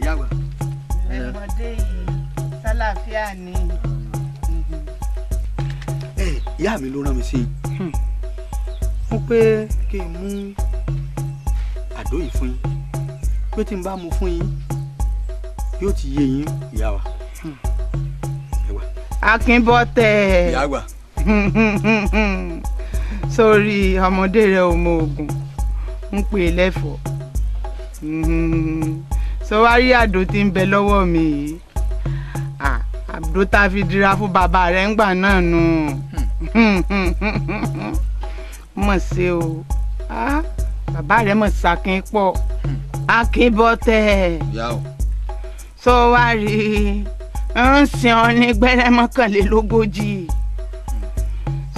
ìyá àgbà. ẹ̀mọdé yìí sálàáfíà ni. ìyá mi ló rán mi sí i wọ́n pé kí n mú àdó yìí fún yín pé tí n bá mú fún yín yóò ti yé yín ìyá wa. Akínbọ́tẹ̀. ìyá àgbà. sórí ọmọdé rẹ ò mọ oògùn ń pè é lẹ́fọ̀ọ́ sọ wá rí àdó tí ń bẹ lọ́wọ́ mi yìí àdó tá a fi dira fún bàbá rẹ̀ ńgbà náà nù mọ̀ sí o bàbá rẹ̀ mọ̀ sakin pọ̀ Akínbọ́tẹ̀ sọ wá rí ń sin ọ ní gbẹ́rẹ́ mọ́kànlélógójì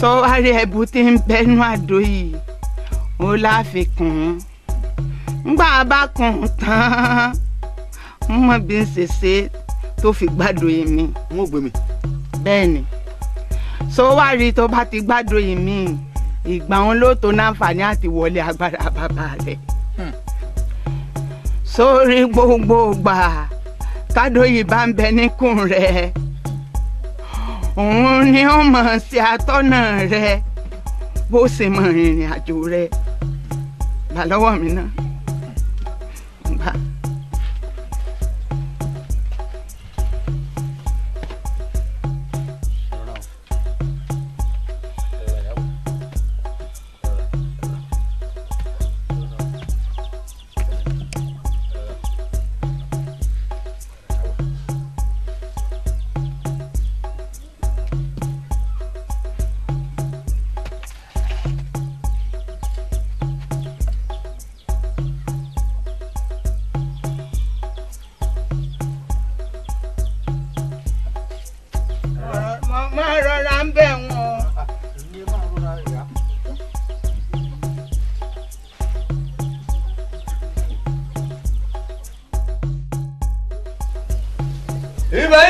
sọ wá rí ẹ̀bù tí ń bẹnu àdó yìí ó láfikún ngbà bá kùn tán mọ bí n ṣe ṣe tó fi gbádùn yìí mi. n ó gbé mi. bẹ́ẹ̀ ni so wá rí tó bá ti gbádùn yìí mi ìgbà wọn ló tó náǹfààní àti wọlé agbára bàbá rẹ̀. sórí gbogbo gbà tádó yìí bá ń bẹ níkùn rẹ̀ òun ni ó mọ̀ sí atọ́nà rẹ̀ bó ṣe mọ ìrìn àjò rẹ̀ gbà lọ́wọ́ mi náà.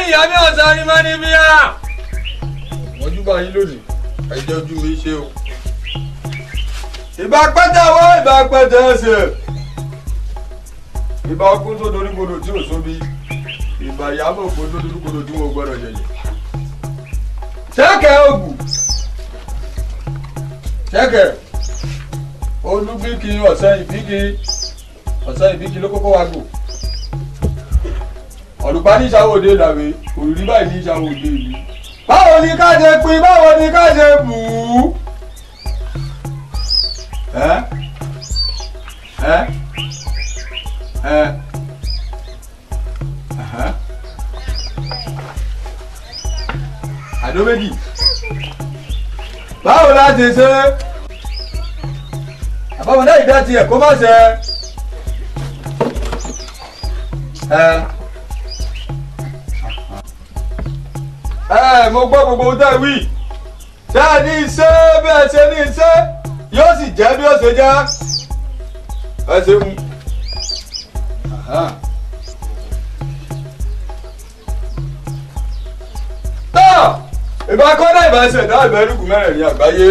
ìyá mi ọ̀sán ni máa ní bíyà. wọ́n júbà yín lónìí ẹ̀jẹ̀ ojú mi ṣe o. ìbá pẹ́tẹ́ wọ́ ìbá pẹ́tẹ́ ẹsẹ̀. ìbá ọkùn tó dorí kodò tí ò sóbi. ìbá ìyàbọ̀ kó tó dorí kodò tí wọ́n gbọ́dọ̀ yẹ̀yẹ̀. ṣẹ́kẹ̀ ògùn. ṣẹ́kẹ̀ olúbíkì ọ̀sẹ̀ ìbíkì ló kọ́kọ́ wá gò. ọ̀lùpá ní ìṣàwọ̀ òde làwé òrùrí báyìí ní ìṣàwọ̀ òde ìlú. báwo ni ká ṣe pín báwo ni ká ṣe bù ú. àdó méjì báwo la ṣe ṣe àbáwọ̀dá ìdá tiẹ̀ kó má ṣe. mo gbọ́ gbogbo ohun tẹ́ wí tẹ́ ẹ ní iṣẹ́ bẹ́ẹ̀ ṣe ní iṣẹ́ yóò sì jẹ́ bí ó ṣe jẹ́ ẹ ṣeun. ìbá kọ́dá ìbá ṣẹ̀dá ìbẹ́rùkù mẹ́rẹ̀ẹ̀rin àgbáyé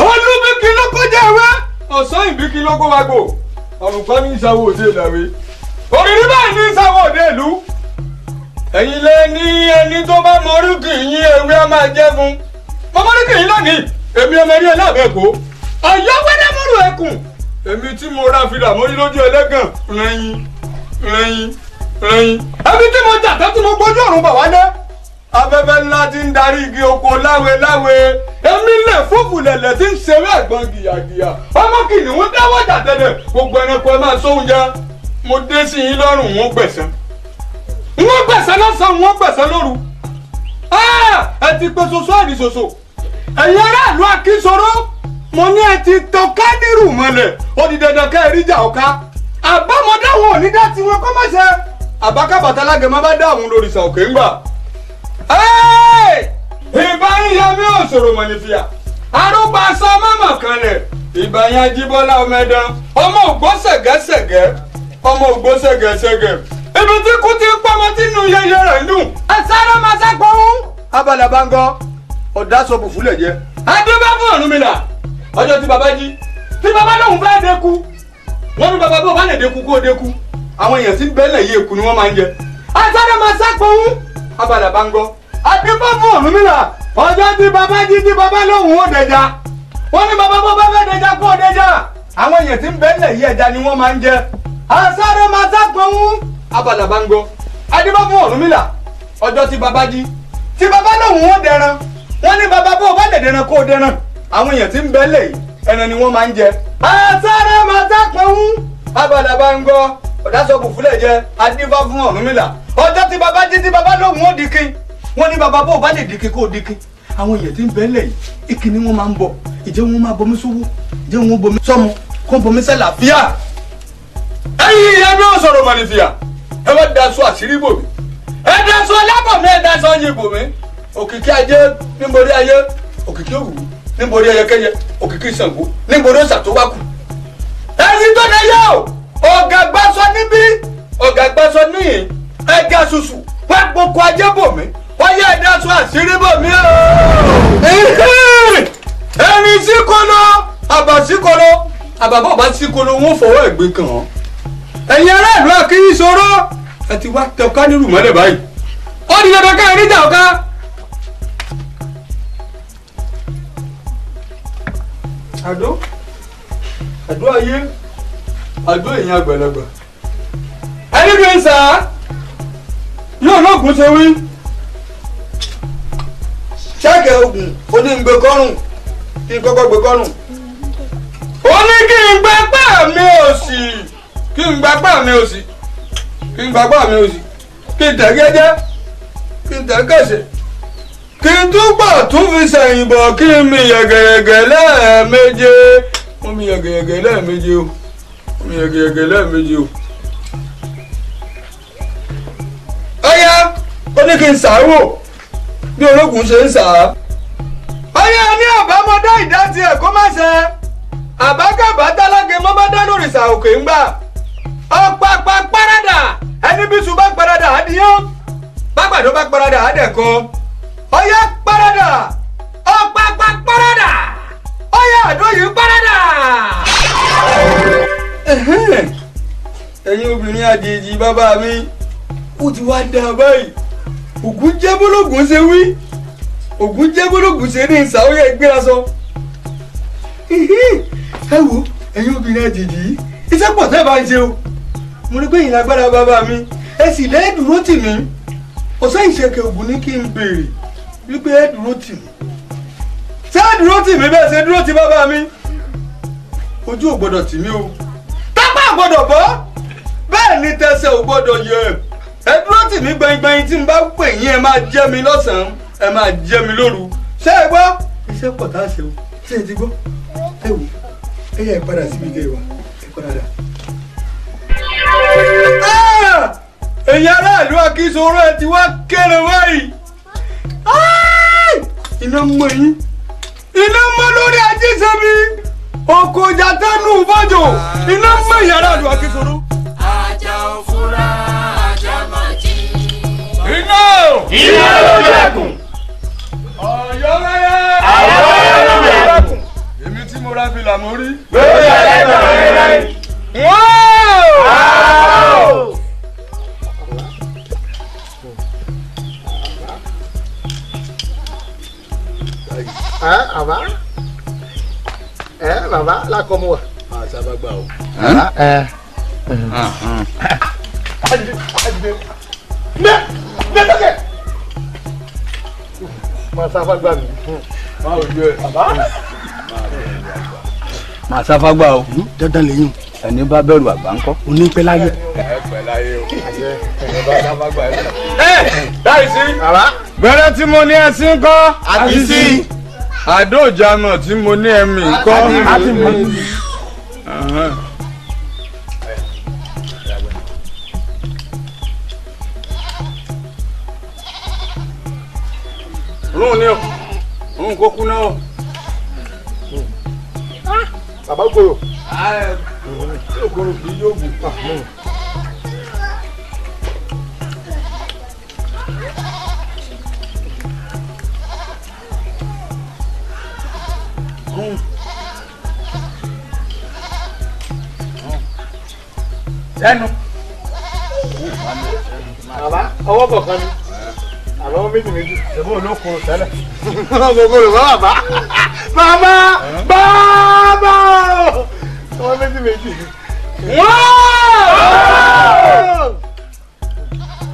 olúbíkí ló kọjá ẹwẹ́ ọ̀sán ìbíkí ló kó wa gbò ọ̀rùnkọ́ ní ìṣàwọ̀ òde ìlàwé òrìrí báyìí ní ìṣàwọ̀ òde ìlú. ẹ̀yin lé ní ẹni tó bá mọ̀rúkì yín ewé á máa jẹ́ fún mo mọ̀rúkì yín lónìí èmi ọmọ eré ẹlẹ́bẹ̀ẹ́kọ́ ọ̀yọ́ wẹ́dẹ́ mọ́rù ẹkùn èmi tí mo ra fìlà mórí lójú ẹlẹ́gàn rẹ̀yìn ẹbí tí mo jà tẹ́tí mo gbójú ọ̀run bà wálé afẹ́fẹ́ ńlá ti ń darí igi oko láwe èmi lè fúfú lẹ̀lẹ̀ tí ń ṣeré ẹ̀gbọ́n gìyàgìyà ọmọ kìnìún dáwọ́ jà tẹ́lẹ̀ gbogbo ẹranko ẹ máa sóúnjẹ mo dé sí yín lọ́rùn wọn gbẹ̀sán wọ́n gbẹ̀sán lọ́sàn-án wọ́n gbẹ̀sán lóru ẹ ti pe ṣoṣo àdì ṣoṣo ẹ̀yin aráàlú akínsọ̀rọ̀ mo ní ẹ ti tọ́ kádìrú mọ́lẹ̀ ó di dandan ká ẹ rí jà ọ̀ká àbámọ́dá wọn ò ní dá tiwọn kọ́ má ṣe àbákábàtà lágẹ̀mọ́ bá dá àwọn olórìṣà òkè ńgbà. ìbá yíya mi ò sọ̀rọ̀ mọ̀ ní fìyà arúgbó aṣọ mọ́mọ́ kan lẹ̀ ìbá yẹn Ajíbọ́lá ọmọ ẹ̀dán ọmọ ògbó ṣẹ̀gẹ́ṣẹ̀gẹ́ ọmọ ògbó ṣẹ̀gẹ́ṣẹ̀gẹ́ ibi tí kú ti ń pọ́nmọ́ tí inú yẹyẹ rẹ̀ ń dùn. ẹ sáré máa ṣẹ́gbọ́n. abala bá ń gọ́ ọ̀dà sọ̀bù fúlẹ̀ jẹ́. adébá fún Ọ̀rúnmìlà ọjọ́ tí baba jí tí baba lóun fẹ́ dẹ́ku wọ́n ní baba bó bá lè dẹ́ku kó dẹ́ku àwọn èèyàn tí ń bẹ́lẹ̀ yìí èkú ni wọ́n máa ń jẹ. àtàrà máa sápọ̀hún abàdà bá ń gbọ́. àdébọ̀ fún Ọ̀rúnmìlà ọjọ́ tí bàbá jí tí bàbá lóhùn ó dẹja wọ́n ní bàbá bọ́ bá fẹ́ dẹja kó dẹja. àwọn èèyàn tí ń bẹ́lẹ̀ yìí ẹja ni wọ́n máa ń jẹ. àtàrà máa sápọ̀hún abàdà bá ń gbọ́. àdébọ̀ fún Ọ̀rúnmìlà ọjọ́ tí bàbá jí tí bàbá lóhùn ó dẹran wọ́n ní bàbá bọ́ bá dẹ̀dẹ̀ran kó dẹran. àwọn èèyàn tí ń bẹ́lẹ̀ yìí ẹran ni wọ́n máa ń jẹ. àtàrà máa sápọ̀hún abàdà bá ń gbọ́. ọ̀dásọ̀bù fúlẹ̀ jẹ́ adífá fún Ọ̀rúnmìlà ọjọ́ tí baba jí tí baba lóhùn ó dikin wọ́n ní baba bó bá lè dikin kó dikin. àwọn èèyàn tí ń bẹ́lẹ̀ yìí ìkíni wọn máa ń bọ̀ ìjẹ́ wọn máa bomi sówó ìjẹ́ wọn bomi sọ́mu kó bomi sẹ́làfíà. ẹ̀yin ìyá mi ò sọ̀rọ̀ mọ̀nìfìyà ẹ wá daṣọ àṣírí bò mí ẹ daṣọ alábọ̀ mi ẹ daṣọ yín bò mí. òkìkí ajé níborí ayé òkìkí òwú níborí ẹyẹkẹyẹ òkìkí Ṣàngó níborí òòṣà tó wá kù. ẹ̀yin tó dé yẹ o ọ̀gá gbàsọ níbí ọ̀gá gbàsọ níyìn ẹ̀gá ṣoṣù wọ́n gbogbo ajé bò mí wọ́n yẹ ẹ̀dá sọ àṣírí bò mí o. ẹni síkolo àbà síkolo àbàbọ̀ bá síkolo wọ́n fọwọ́ ẹ̀gbẹ́ kàn án. ẹ̀yin aráàlú akínyìn sọ̀rọ̀ ẹ ti wá tẹ ọ̀ká nílùú mọ́lẹ̀ báyìí. ó di dandan ká ẹni jà ọ̀ká. àdó ayé àdó èèyàn àgbàlagbà ẹni bí ń sà á yóò lóògùn ṣe wí. ṣáàkì oògùn onígbè kọrùn kí n kọ́kọ́ gbé kọrùn. ó ní kí n gba apá mi òsì kí n gba apá mi òsì kí n gba apá mi òsì kí n tẹ̀ gẹ́gẹ́ kí n tẹ̀ kẹsẹ̀ kí n túbọ̀ tún fi sẹ̀yìn bọ̀ kí n mi yẹ̀gẹ̀yẹ̀gẹ̀ lẹ́ẹ̀méje mo mi yẹ̀gẹ̀yẹ̀gẹ̀ lẹ́ẹ̀méje o mi yẹ̀gẹ̀yẹ̀gẹ̀ lẹ́ẹ̀méje o. ọ̀yá ó ní kí n sàáwò bí ológun ṣe ń sà á. ọ̀yá ní àbámọ́dá ìdá tiẹ̀ kó má ṣe àbágàbá tálákè mọ́ bá dá lórí ìsà òkè ń gbà. ọ̀pàpà párádà ẹni bí sùn bá párádà á dìyàn bágbàdo bá párádà á dẹ̀kọ́. ọ̀yá párádà ọ̀pàpà párádà ọ̀yá àdó yìí párádà. ẹ̀yin obìnrin àjèjì bàbá mi ó ti wá dá báyìí ògùn jẹ́ bólógùn ṣe wí ògùn jẹ́ bólógùn ṣe ní ìsàwọ́yẹ ìgbéra sọ. ẹ wo ẹ̀yin obìnrin àjèjì yìí iṣẹ́ pọ̀ tẹ́ bá ń ṣe o mo rí pé ìyìn lágbára bàbá mi ẹ sì lẹ́ẹ̀ dúró tì mí ọ̀sẹ̀ ìṣẹ̀kẹ̀ ògùn ní kí n béèrè wípé ẹ dúró tì mí ṣé ẹ dúró tì mí bẹ́ẹ̀ ṣe dúró tì bàbá mi ojú ò gbọ́dọ̀ tì mí o tápá ò gbọ́dọ̀ bọ́ bẹ́ẹ̀ ni tẹsẹ̀ ò gbọ́dọ̀ yẹ ẹ dúró tì mí gbẹ̀ngbẹ̀yìn tí n bá pè yín ẹ máa jẹ́ mi lọ́sàn-án ẹ máa jẹ́ mi lóru ṣé ẹ gbọ́ iṣẹ́ pọ̀ tá a ṣe o ṣé ẹ ti gbọ́ ẹ wò ẹ yẹ ẹ padà síbi kẹ́ ẹ wà ẹ padà dà. èyí aráàlú akínsọ̀rọ̀ ẹ ti wá kéré báyìí iná mọ yín iná mọ lórí ajísẹ́mi oko jàtẹ́nu fọ́jò iná mọ ìyá aráàlú akínsọ̀rọ̀. ajá òfúra ajá máa jí. iná lójú ẹkùn. ọ̀yọ́ mẹ́rẹ́. ọ̀yọ́ mẹ́rẹ́. èmi tí mo ra fìlà mo rí. lórí ẹlẹ́tọ̀ rẹ̀. Àbá bàbá lákọ̀ọ́mù wa. àṣàbàgbà o. Nẹ́tọ̀kẹ̀. Màá sáfàgbà mi. máa ò jẹ bàbá. màá sáfàgbà o. Dandan lèyìn. ẹni bá bẹ̀rù àgbà ńkọ́. Onípẹ́ láyé. ẹ pẹ́ láyé o. ẹ bá sáfàgbà ẹ. láì sí. Bàbá. bẹ̀rẹ̀ tí mo ní ẹṣin kọ́. Àti sí. àdójàmọ̀ tí mo ní ẹ̀mí kọ́. Àti mú. rún ni o rún kó kú náà. Bàbá gbòòrò. òkòrò kì í yóò bù. Lẹ́nu bàbá ọwọ́ kọ̀ọ̀kan ni àbáwọ́ méjì ṣèbó olókun tẹ́lẹ̀. gbogbo rẹ̀ bàbá ọwọ́ méjì.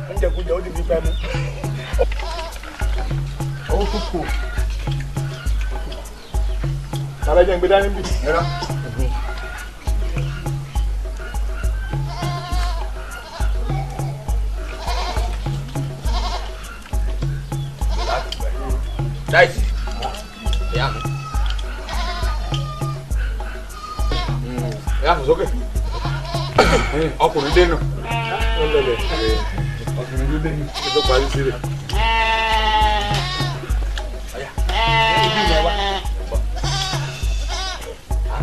oúnjẹ kújẹ ó di bí pẹ́ mú. owó tó kù. tàbí ẹjẹ ń gbé dání bì. Dáìsì. Ìyá mi. Ìyá mi sókè. Ọkùnrin dé nù. Ọkùnrin ló dé nù. Ó tó parí sí rẹ̀.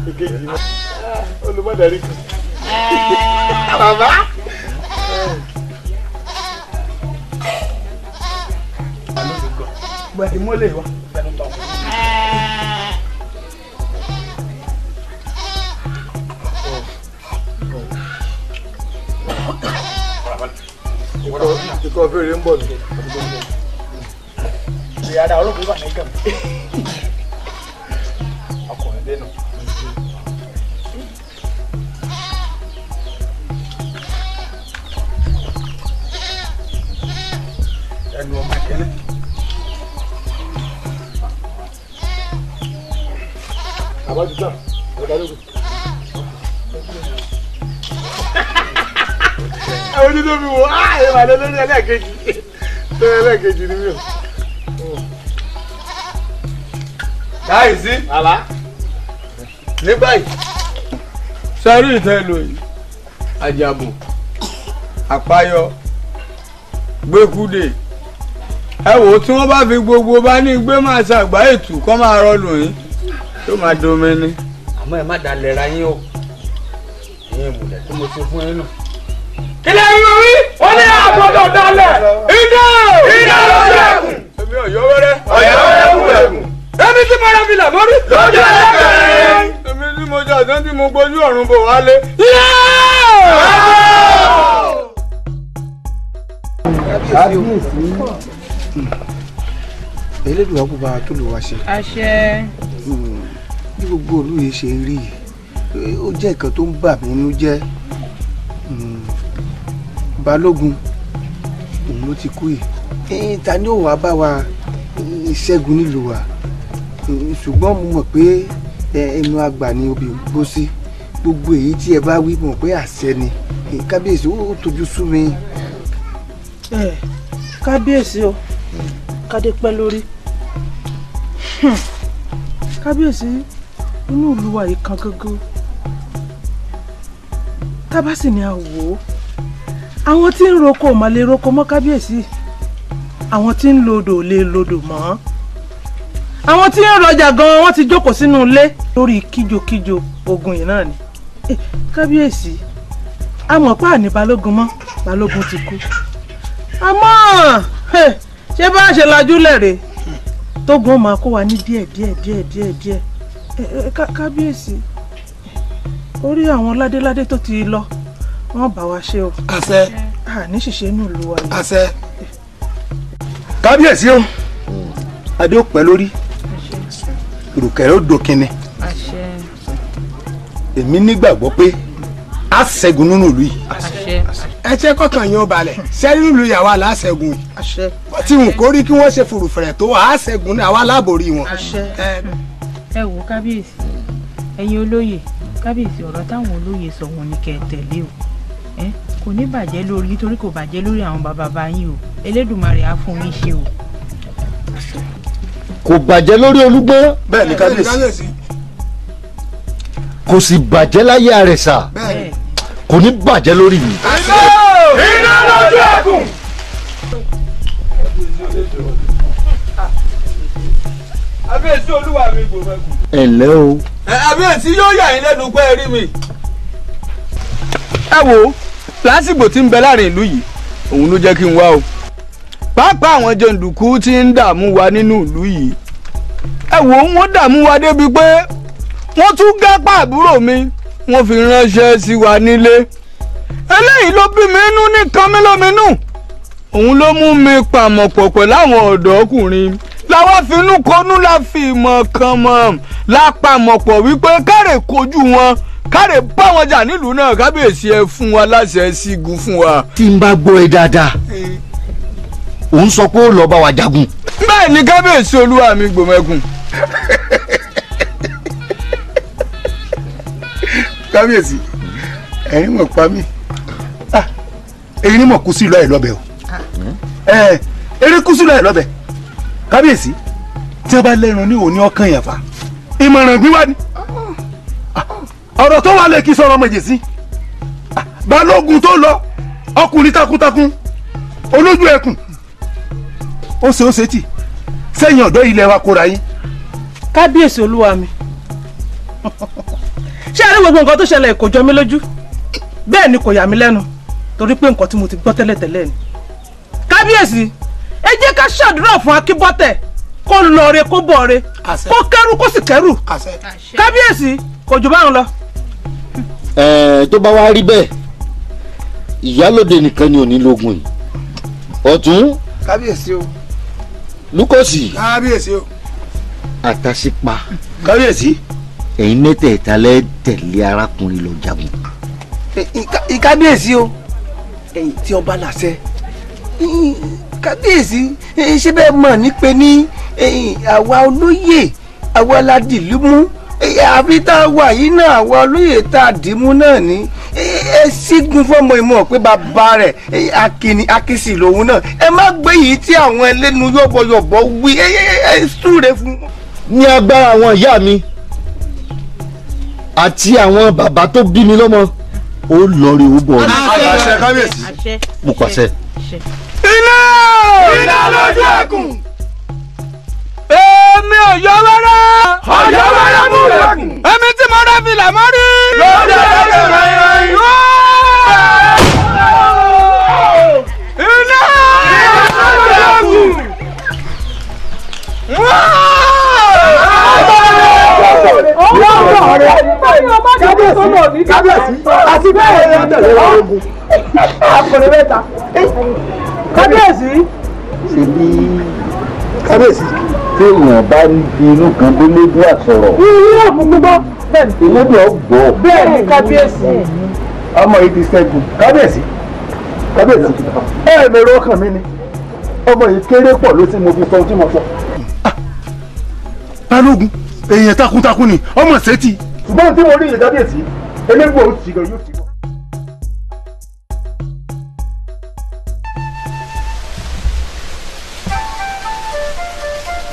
Ìkejì náà. Olùmọ̀dàrí kan. Bàbá. Gbẹ̀dì mọ́lẹ̀ wa. Ikọ̀ fèrè ń bọ̀ ní. Ìyáda olóògbé wà ní gàm. Ọkùnrin dé nù. Ẹnu ọmọ kẹ́lẹ́. Àbájú tán, ọ̀dà lóko. Àwọn ojú tó fi wò ẹ wà lọ lórí ẹlẹ́ẹ̀kejì. Lórí ẹlẹ́ẹ̀kejì ni mí o. Dáìsì. Bàbá. Ní báyìí. Sẹ́rí ìtẹ́ lò yìí. Àjàbò. Àpáyọ. Gbẹ́kúdè. Ẹ wò ó tí wọ́n bá fi gbogbo bá ní gbé máa ṣàgbá ètù kọ́ máa rọlù yín. Tó máa domi ní. Àmọ́ ẹ má dalẹ̀ ra yín o. Ìyẹn ìmùlẹ̀ tí mo ṣe fún yín nù. Kílẹ̀ ń wí, wọ́n ní àgbọ̀dọ̀ dalẹ̀. Iná ló dẹkùn. Èmi ò yọ wẹ́rẹ́. Ọ̀yà wẹ́rẹ́ kú ẹ̀kùn. Èmi tí mo rà filẹ̀ mórí. Lójú ẹ̀kẹ́. Èmi tí mo jà tán tí mo gbójú ọ̀run bò wálé. Elédùn àkú bá tó lò wá ṣe. àṣẹ. Bí gbogbo olú yìí ṣe rí yìí, ó jẹ́ nǹkan tó ń bà mí nínú jẹ́. Balógun òun ló ti kú yìí. Ta ni ó wàá bá wa ṣẹ́gun nílùú wa? Ṣùgbọ́n mo mọ̀ pé ẹnu àgbà ni obì ń gbó sí. Gbogbo èyí tí ẹ bá wí mọ̀ pé àṣẹ ni. Kábíyèsí ó tójú sú mi. Kábíyèsí o, kádé pẹ́ lórí. Kábíyèsí inú ìlú wa yìí kan gógó. Tábà sì ni a wò ó. Àwọn tí ń roko ò mà lè roko mọ́ kábíyèsí. Àwọn tí ń lodò ò lè lodò mọ́. Àwọn tí ń rọjà gan wọ́n ti jókòó sínú ilé lórí kíjokíjo ogun yìí náà ni. Kábíyèsí a mọ̀ pé àní balógun mọ́, balógun ti kú. Àmọ́ ṣé bá ṣe lajú lẹ̀rẹ̀ tógun máa kó wa ní díẹ̀. Kábíyèsí orí àwọn ládéládé tó ti lọ wọ́n bá wa ṣe o. Àṣẹ. Ní ṣìṣe inú ìlú wa yìí. Àṣẹ. Kábíyèsí o, adé ó pẹ́ lórí, ìrùkẹ̀rẹ̀ ó dòkinni. Èmi nígbàgbọ́ pé a ṣẹ́gun nínú ìlú yìí. Ẹ ṣe kọkàn yín ó balẹ̀ ṣẹ́ nínú ìlú yàwó aláṣẹ́gun yìí. Tí wọn kò rí kí wọ́n ṣe fùrùfẹ̀rẹ̀ tó wà á ṣẹ́gun ní àwa aláàbòrí wọn. Ẹ wò kábíyèsí ẹ̀yin olóyè kábíyèsí ọ̀rọ̀ táwọn olóyè sọ wọn ni kẹ́ ẹ tẹ̀lé o. Kò ní bàjẹ́ lórí nítorí kò bàjẹ́ lórí àwọn bàbá yín o. Elédùmarè á fún yín ṣe o. Kò bàjẹ́ lórí Olúgbọ́n. Bẹ́ẹ̀ ni kábíyèsí. Kò sì bàjẹ́ láyé Àrẹ̀sà. Kò ní bàjẹ́ lórí mi. Iná lójú ẹkùn. Abíyèsí olúwa mi gbò mẹ́kùn. Ẹ ǹlẹ́ o. Abíyèsí yóò yà yín lẹ́nu pé ẹ rí mi. Ẹ wo lásìkò tí ń bẹ láàrin ìlú yìí òun ló jẹ́ kí n wá o. Pàápàá àwọn jàǹdùkú tí ń dààmú wa nínú ìlú yìí. Ẹ wo wọ́n dààmú wa débi pé wọ́n tún gápá àbúrò mi wọ́n fi ránṣẹ́ sí wa nílé. eléyìí ló bí mi inú ní kan mi lóminú òun ló mú mi pàmọ̀pọ̀ pẹ̀lú àwọn ọ̀dọ́kùnrin láwa finú konú la fi ìmọ̀ kan mọ̀ lápamọ̀pọ̀ wípé káre kojú wọn káre bá wọn jà nílùú náà kábíyèsí ẹ fún wa láṣẹ sígun fún wa. tí n bá gbọ́ ẹ dáadáa òun sọ pé ó lọ bá wa jagun. bẹ́ẹ̀ ni kábíyèsí olúwa mi gbòmẹ́kùn. kábíyèsí ẹ̀yin mọ̀ pa mí èyí ni mọ̀ kú sí ìlú ẹ̀ lọ́bẹ̀ o eré kú sí ìlú ẹ̀ lọ́bẹ̀ kábíyèsí tí wọ́n bá lẹ́run ní òní ọkàn yẹn fa ìmọ̀ràn gbíwá ni ọ̀rọ̀ tó wà lè kí sọ̀rọ̀ méje sí balógun tó lọ ọkùnrin takuntakun olójú ẹkùn ó ṣe tì sẹ́yìn ọ̀dọ́ ilẹ̀ wa kóra yín. kábíyèsí olúwa mi ṣé àrí gbogbo nǹkan tó ṣẹlẹ̀ kò jọ mí lójú bẹ́ẹ̀ ni kò yà mí lẹ́nu torí pé nǹkan tí mo ti gbọ́ tẹ́lẹ̀tẹ́lẹ̀ ni. kábíyèsí ẹ jẹ́ ká ṣàdúrà fún akíbọ́tẹ̀ kó lọre kó bọ̀re kó kẹ́rù kó sì kẹ́rù kábíyèsí kò jù báwọn lọ. tó bá wá rí bẹ́ẹ̀ ìyálòde nìkan ni ò ní lógun yìí ọ̀tún kábíyèsí o lúkọ̀sì kábíyèsí o àtàṣípa kábíyèsí ẹ̀yin mẹ́tẹ̀ẹ̀ta lẹ́ tẹ̀lé arákùnrin lọ jagun. ìkábíyèsí o ẹ̀yin tí ọba làṣẹ kábíyèsí ṣé bẹ́ẹ̀ mọ̀ ní pé ní àwa olóyè àwa la dìlú mú àbí tá a wà yìí náà àwa olóyè tá a dì mú náà ní ẹ sígun fọmọ ìmọ̀ pé bàbá rẹ̀ akínsì lòun náà ẹ má gbé yìí tí àwọn ẹlẹ́nu yọ̀bọ̀yọ̀bọ̀ wí ẹ súre fún. ní agbára àwọn ìyá mi àti àwọn bàbá tó bí mi lọ́mọ ó lọ rí owó bọ̀ ọ́. àṣẹ kábíyèsí. mo pàṣẹ. iná lójú ẹkùn èmi ọ̀yọ́ wẹ́rẹ́ mú ẹkùn èmi tí mo rẹ́ filẹ̀ mọ́ rí. lójú ẹkùn rẹ̀ iná lójú ẹkùn. kábíyèsí àti bẹ́ẹ̀ ni àtẹ̀lé ogun akọni mẹ́ta kábíyèsí. ṣèbí kábíyèsí. tí èèyàn bá ń fi inú kan tó lédú àsọ̀rọ̀. ilé òkùnkùn gbọ́. ìlédú ọgbọ́. bẹ́ẹ̀ ni kábíyèsí. ọmọ yìí ti ṣẹ́gun kábíyèsí. kábíyèsí mèrò ọkàn mi ni ọmọ yìí kéré pọ̀ ló tí mo fi sọ ohun tí mo sọ. balógun èèyàn takuntakun ni ọmọ ṣètì ṣùgbọ́n tí mo rí ìyẹn kábíyèsí elégbò ó ti gan yóò ti bọ̀.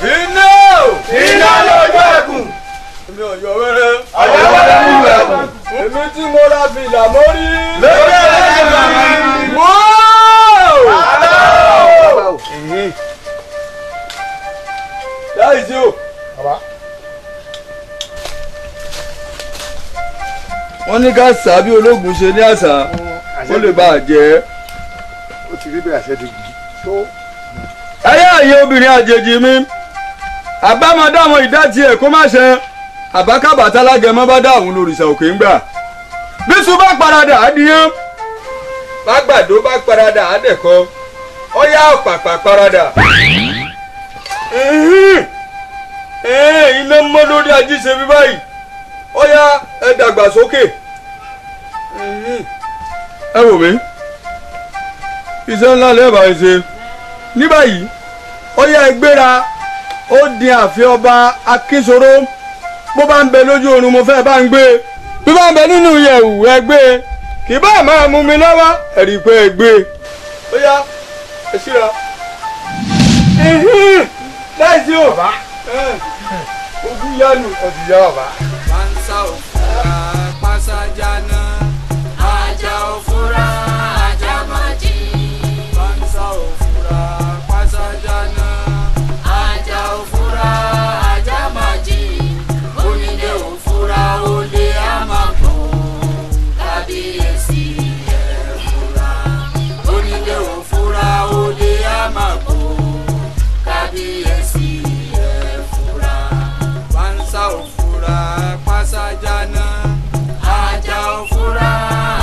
iná lójú ẹkùn èmi ọ̀yọ́ wẹ́rẹ́ mú ẹkùn èmi tí mo ra fìlà mórí lórí ẹ̀ẹ́dẹ́gbẹ̀rún láìsí o. wọ́n ní ká sá bí ológun ṣe ní àṣà ó lè bá a jẹ́. ó ti rí bẹ́ẹ̀ àṣẹ ti gidi tó. ayé àyè obìnrin àjèjì mi àbámọdé àwọn ìdátì ẹ̀ kó má ṣe àbákàbàtà lágẹmọ bá dá àwọn olórìṣà òkè ń gbà bísú bá paradà á díyàn bágbàdo bá paradà á dẹ̀kọ ọyá ọ̀pàpà paradà. iná mọ́ lórí ajíṣe bí báyìí ọyá ẹ dàgbàsókè. ẹ wò mí iṣẹ́ ńlá lẹ́ẹ̀bà ẹ ṣe ní báyìí ọyá ẹ gbéra ó di ààfin ọba akínsoro bó bá ń bẹ lójú oorun mo fẹ́ bá ń gbé bí bá ń bẹ nínú yẹ̀wù ẹ gbé kì bá máa mú mi lọ́wọ́ ẹ̀rí pé ẹ gbé ó yá ẹ síra. láìsí o ogun yánu ọ̀sìn yá bàbá. Pansa òfurá pàṣájánà ajá òfurá ajá májì. Pansa òfurá pàṣájánà ajá òfurá ajá májì. Onílé òfurá olè àmàpọ̀ kábíyèsí ẹ̀ fura. Onílé òfurá olè àmàpọ̀ kábíyèsí ẹ̀ fura. Pansa òfurá pàṣájánà ajá òfurá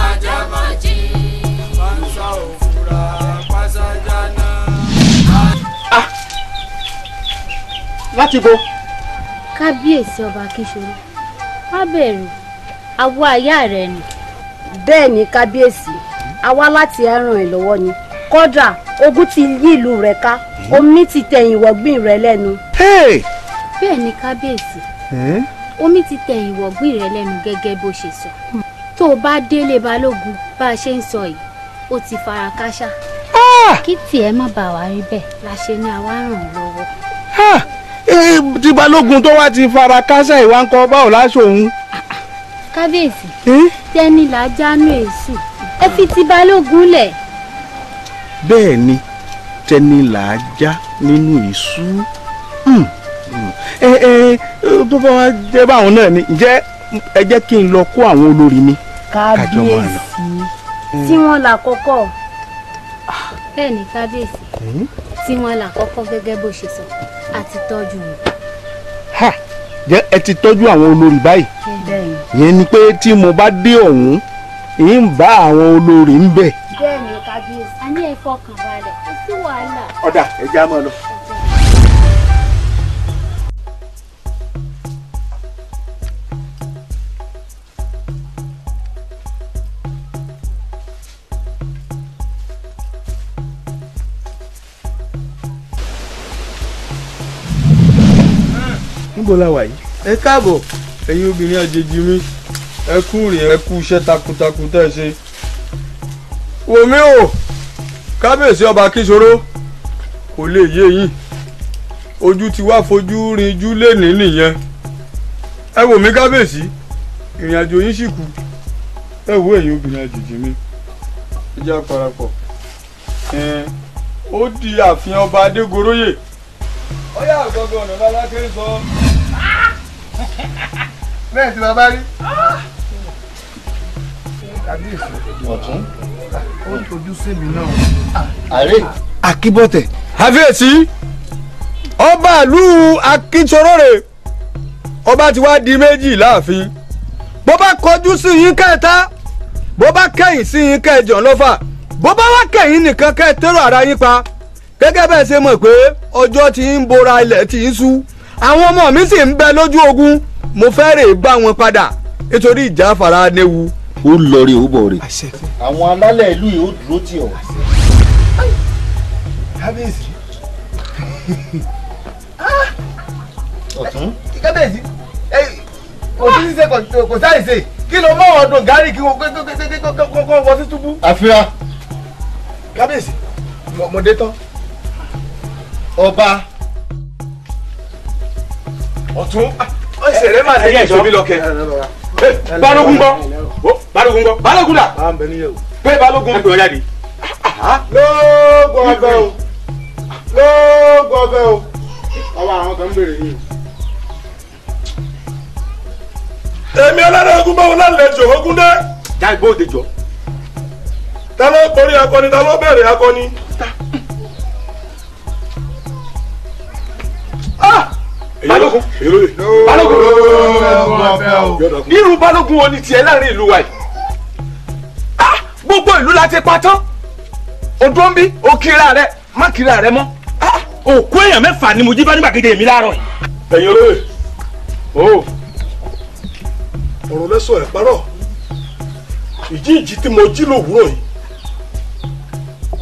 ajá májì. láti bo. kábíyèsí ọba Akínsọ̀rọ̀ má bẹ̀rù àwọ̀ àyà rẹ̀ ni. bẹ́ẹ̀ ni kábíyèsí àwa láti ràn ẹ́ lọ́wọ́ ni kódà ogun ti yí ìlú rẹ̀ ká omi ti tẹ̀yìn wọ̀gbìn rẹ̀ lẹ́nu. bẹ́ẹ̀ ni kábíyèsí omi ti tẹ̀yìn wọ̀gbìn rẹ̀ lẹ́nu gẹ́gẹ́ bó ṣe sọ. tó o bá délé balógun bá a ṣe ń sọ yìí ó ti fara káṣá. kí tiẹ̀ má bàa wá rí bẹ́ẹ̀ la ṣe ní àwa ràn ọ́ lọ́wọ́. tí balógun tó wá ti fara káṣá ìwà ń kọ báwo láṣọ òun. kábíyèsí tẹ́ni là á jánu èṣù ẹ fi ti balógun lẹ̀. bẹ́ẹ̀ ni tẹ́ni là á já nínú èṣù. tó bá wá jẹ́ báwọn náà ni ǹjẹ́ ẹ jẹ́ kí n lọ kó àwọn olórí mi. kábíyèsí tí wọ́n là kọ́kọ́. bẹ́ẹ̀ ni kábíyèsí tí wọ́n là kọ́kọ́ gẹ́gẹ́ bó ṣe sọ àti tọ́jú rẹ̀. jẹ́ ẹ ti tọ́jú àwọn olórí báyìí. ìyẹn ni pé tí mo bá dé ọ̀hún ń bá àwọn olórí ń bẹ̀. bẹ́ẹ̀ ni kábíyèsí a ní ẹ fọkàn balẹ̀ kò sí wàhálà. ọ̀dà ẹ já mọ́ lọ. níbo la wà yìí. ẹ káàbọ̀ ẹ̀yin obìnrin àjèjì mi ẹ kú rìn ẹ kú iṣẹ́ takuntakun tẹ́ ẹ ṣe. wò mí o kábíyèsí ọba Akínsọ̀rọ̀ kò lè yé yín ojú ti wá fojú rinjú lénìí nìyẹn. ẹ wò mí kábíyèsí ìrìn àjò yín sì kù ẹ wo ẹ̀yin obìnrin àjèjì mi ẹ jẹ́ àparapọ̀ ó di ààfin ọba Adégoróyè. ó yà gbọ́dọ̀ ọ̀nà lálákè sọ. bẹ́ẹ̀ tí bàbá rí. ọ̀tún. ó tojú sí mi náà. àárẹ̀. Akíbọ̀tẹ̀. àfíyèsí ọba ìlú Akínsọ̀rọ̀ rẹ̀ ọba ti wá di méjì láàfin bó bá kọjú sí yín kẹta bó bá kẹ̀yìn sí yín kẹjọ lọ́fà bó bá wá kẹ̀yìn nìkan kẹ tẹ́rọ ara yín pa gẹ́gẹ́ bẹ́ẹ̀ ṣe mọ̀ pé ọjọ́ tí ń bora ilẹ̀ tí ń ṣú àwọn ọmọ mi sì ń bẹ lójú ogun mo fẹ́ rè bá wọn padà nítorí ìjà fara léwu. ó lọ rí ó bọ̀ rí. àwọn alálẹ̀ ìlú yìí ó dúró tì ọ́. kábíyèsí. ọ̀tún. kábíyèsí kò sí ṣe kò sáì ṣe kí ló mọ ọdún gárì kí wọn wọ sí túbú. àfíà. kábíyèsí mo dé tán. ọba. ọ̀tún ìṣẹ̀lẹ̀ máa ṣe ìjọ mi lọ́kẹ́. balógun gbọ́ balógun gbọ́ balógun dà pé balógun ń pè ọ́ jáde. lóògùn ọbẹ̀ o lóògùn ọbẹ̀ o ọwọ́ àwọn kan ń bèrè yìí. èmi ọlọ́dọ̀ọ́gún báwo náà lè jò ógún dé. jágbó òde jọ. ta ló borí akọni ta ló bẹ̀rẹ̀ akọni. balógun balógun irú balógun wo ni tiẹ̀ láàrin ìlú wa yìí. gbogbo ìlú la ti pa tán odò ń bí o kíra rẹ má kíra rẹ mọ́. òkú èèyàn mẹ́fà ni mo jí bá nígbà kéde èmi láàárọ̀ yìí. ẹ̀yin olóyè o ọ̀rọ̀ lẹ́sọ̀ ẹ̀ parọ́ ìjí tí mo jí lówùúrọ̀ yìí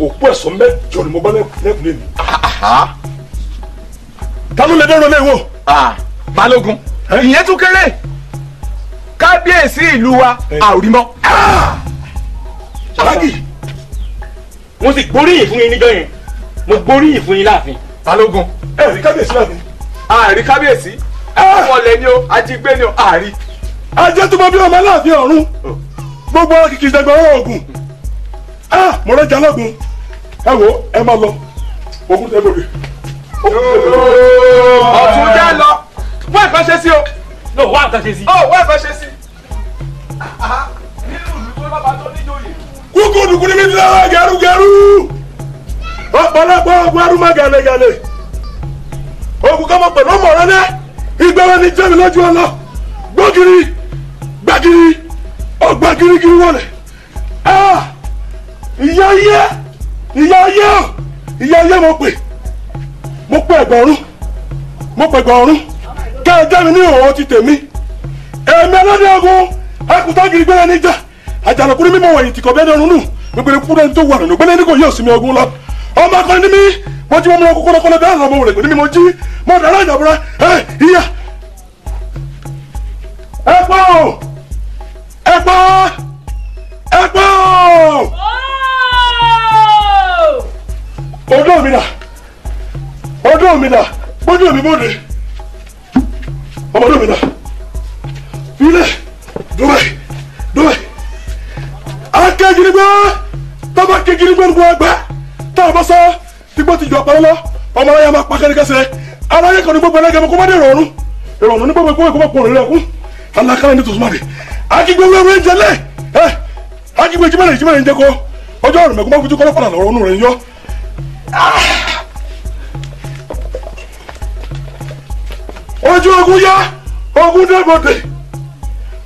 òkú ẹ̀sọ́ mẹ́jọ ni mo bá lẹ́kùnlé mi. ta ló lè dẹ́rọ lé wò. balógun ìyẹn tún kéré kábíyèsí ìlú wa àwòrímọ́. alágì. mo sì gbóríyìn fún yín níjọ́ yẹn mo gbóríyìn fún yín láàfin. balógun ẹ rí kábíyèsí láàfin. àrí kábíyèsí ọmọlẹ ni ó ajígbé ni ó àrí. ajé tó bá bí ọmọ aláàfin ọ̀run gbogbo kìkì ìdẹgbẹ̀rún oògùn mo rẹ́jà lọ́gùn ẹ wo ẹ máa lọ ogun tẹ lórí. ọ̀tún já lọ wọ́n ẹ̀fọ́ ṣe sí o. no wọ́n ẹ̀fọ́ ṣe sí. wọ́n ẹ̀fọ́ ṣe sí. nínú ìlú tó bá tó níjòyè. kúkú dùkú ní mi ti lára gẹrugẹru ọ̀pọ̀lọpọ̀ ogun arúmọ gàlẹ́gàlẹ́ ogun kọ́mọ pẹ̀lú ọmọ rẹ náà ìgbẹ́wọ́ ni jẹ́mi lójú ọ̀nà gbọ́gìrì gbàgìrì ọgbàgìrìgìrì wọlé ìyá ayé mo pè ẹgbẹ̀rún mo pẹ̀gbọ́ ọ̀run kẹ́ ẹ jẹ́ mi ní òun ti tèmi èmi aládé ogun ẹkùtà gírí gbẹ́rẹ́ níjà àjànàkúrí mímọ́ wọ̀nyí tìkọ̀ bẹ́ẹ̀ dẹrùn nù gbẹgbẹrẹ kúrẹ́ ní tó wà nínú gbẹ́lẹ́ ní kò yóò sinmi ogun lọ ọmọ akọni ní mi mo jí mo múra kókó lọ́kọ́lọ́ bẹ́ẹ̀ lọ́mọ rẹ̀ ní mi mo jí mo dáná ìjàmbá ìyá ẹ̀pọ̀ ọdún mi dà gbójú mi bóde ọmọdé mi dà filẹ̀ dúbẹ̀ akẹ́gìrìgbẹ́ tọ́ba kẹ́gìrìgbẹ́ nǹkan ẹgbẹ́ tọ́ba sọ tìgbọ́ ti jọ pàrọ̀ ọmọ ayé máa pa kẹ́rẹ́kẹ́sẹ̀ aláyé kan ní gbogbo ẹlẹ́gẹ̀ẹ́ kó má dé ìrọ̀rùn ní gbogbo ẹgbẹ́ kó má pọ̀ lórí ẹkún alákàrà ní tòṣùmárì akígbe wẹ́wẹ́ ń jẹlẹ̀ akígbe jimẹ́rẹ̀ ń jẹ́ kó ọjọ́ ọ̀rùn mẹ́kún bá fojú kọ́lọ́ padà lọ́rọ̀ ọ̀nù rẹ̀ ń yọ. ojú ogun yá ogun débòdè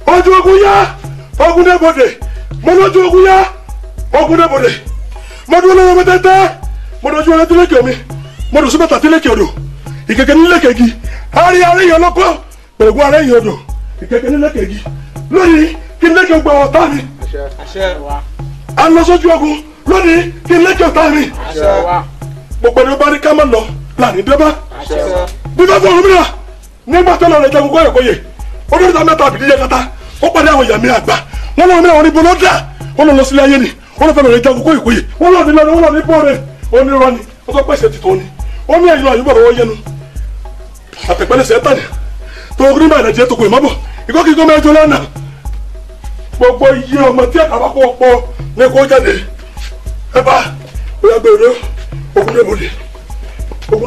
ojú ogun yá ogun débòdè mo lójú ogun yá ogun débòdè mo dúró lọ́wọ́ mẹ́tẹ́tẹ́ mo dojú ọ̀rẹ́ tílẹ̀kẹ̀ omi mo dùn sí mẹ́ta tílẹ̀kẹ̀ odò ìkẹ̀kẹ́ nílẹ̀kẹ̀ igi àárín àárẹ̀yìn ọlọ́pọ̀ pẹ̀lú àárẹ̀yìn odò ìkẹ̀kẹ́ nílẹ̀kẹ̀ igi lónìí kí n lẹ́kẹ̀ gba ọ̀tá mi a lọ sójú ogun lónìí kí n lẹ́kẹ̀ ọ̀tá mi gbogbo ẹni bá ní ká má lọ láàrin dẹ́bà bí bá fọ ọ̀rọ̀ mìíràn nígbà tó lọ rẹ̀ jagun kọ́yọ̀kọ́yẹ̀ olórí ta mẹ́ta àbìdí yẹ kata ó pàdé àwọn ìyá mi àgbà wọn lọ mìíràn wọn ní bọ́lọ́ dà wọn lọ sílé ayé ni wọn lọ fẹ́ lọ rẹ̀ jagun kọ́yọ̀kọ́yẹ̀ wọn lọ ní lọ́dọ̀ wọn lọ ní bọ́ọ̀rẹ̀ onírọ́ ni wọn sọ pẹ́sẹ̀ tìtọ́ ni ó ní ẹ̀yìn àyùbọ̀ lọ́wọ́ yẹnu àtẹ̀pẹ́lẹ̀ sẹ́tà ni tó ogun nígbà ìdajì tó kò ìmọ̀bọ̀ ìkọ́kíkọ́ mẹ́jọ lánàá gbogbo iye ọmọ tí àkàbà kọ́ ọ̀pọ̀ ní kó jáde ẹ bá bóyá gbèrè ogun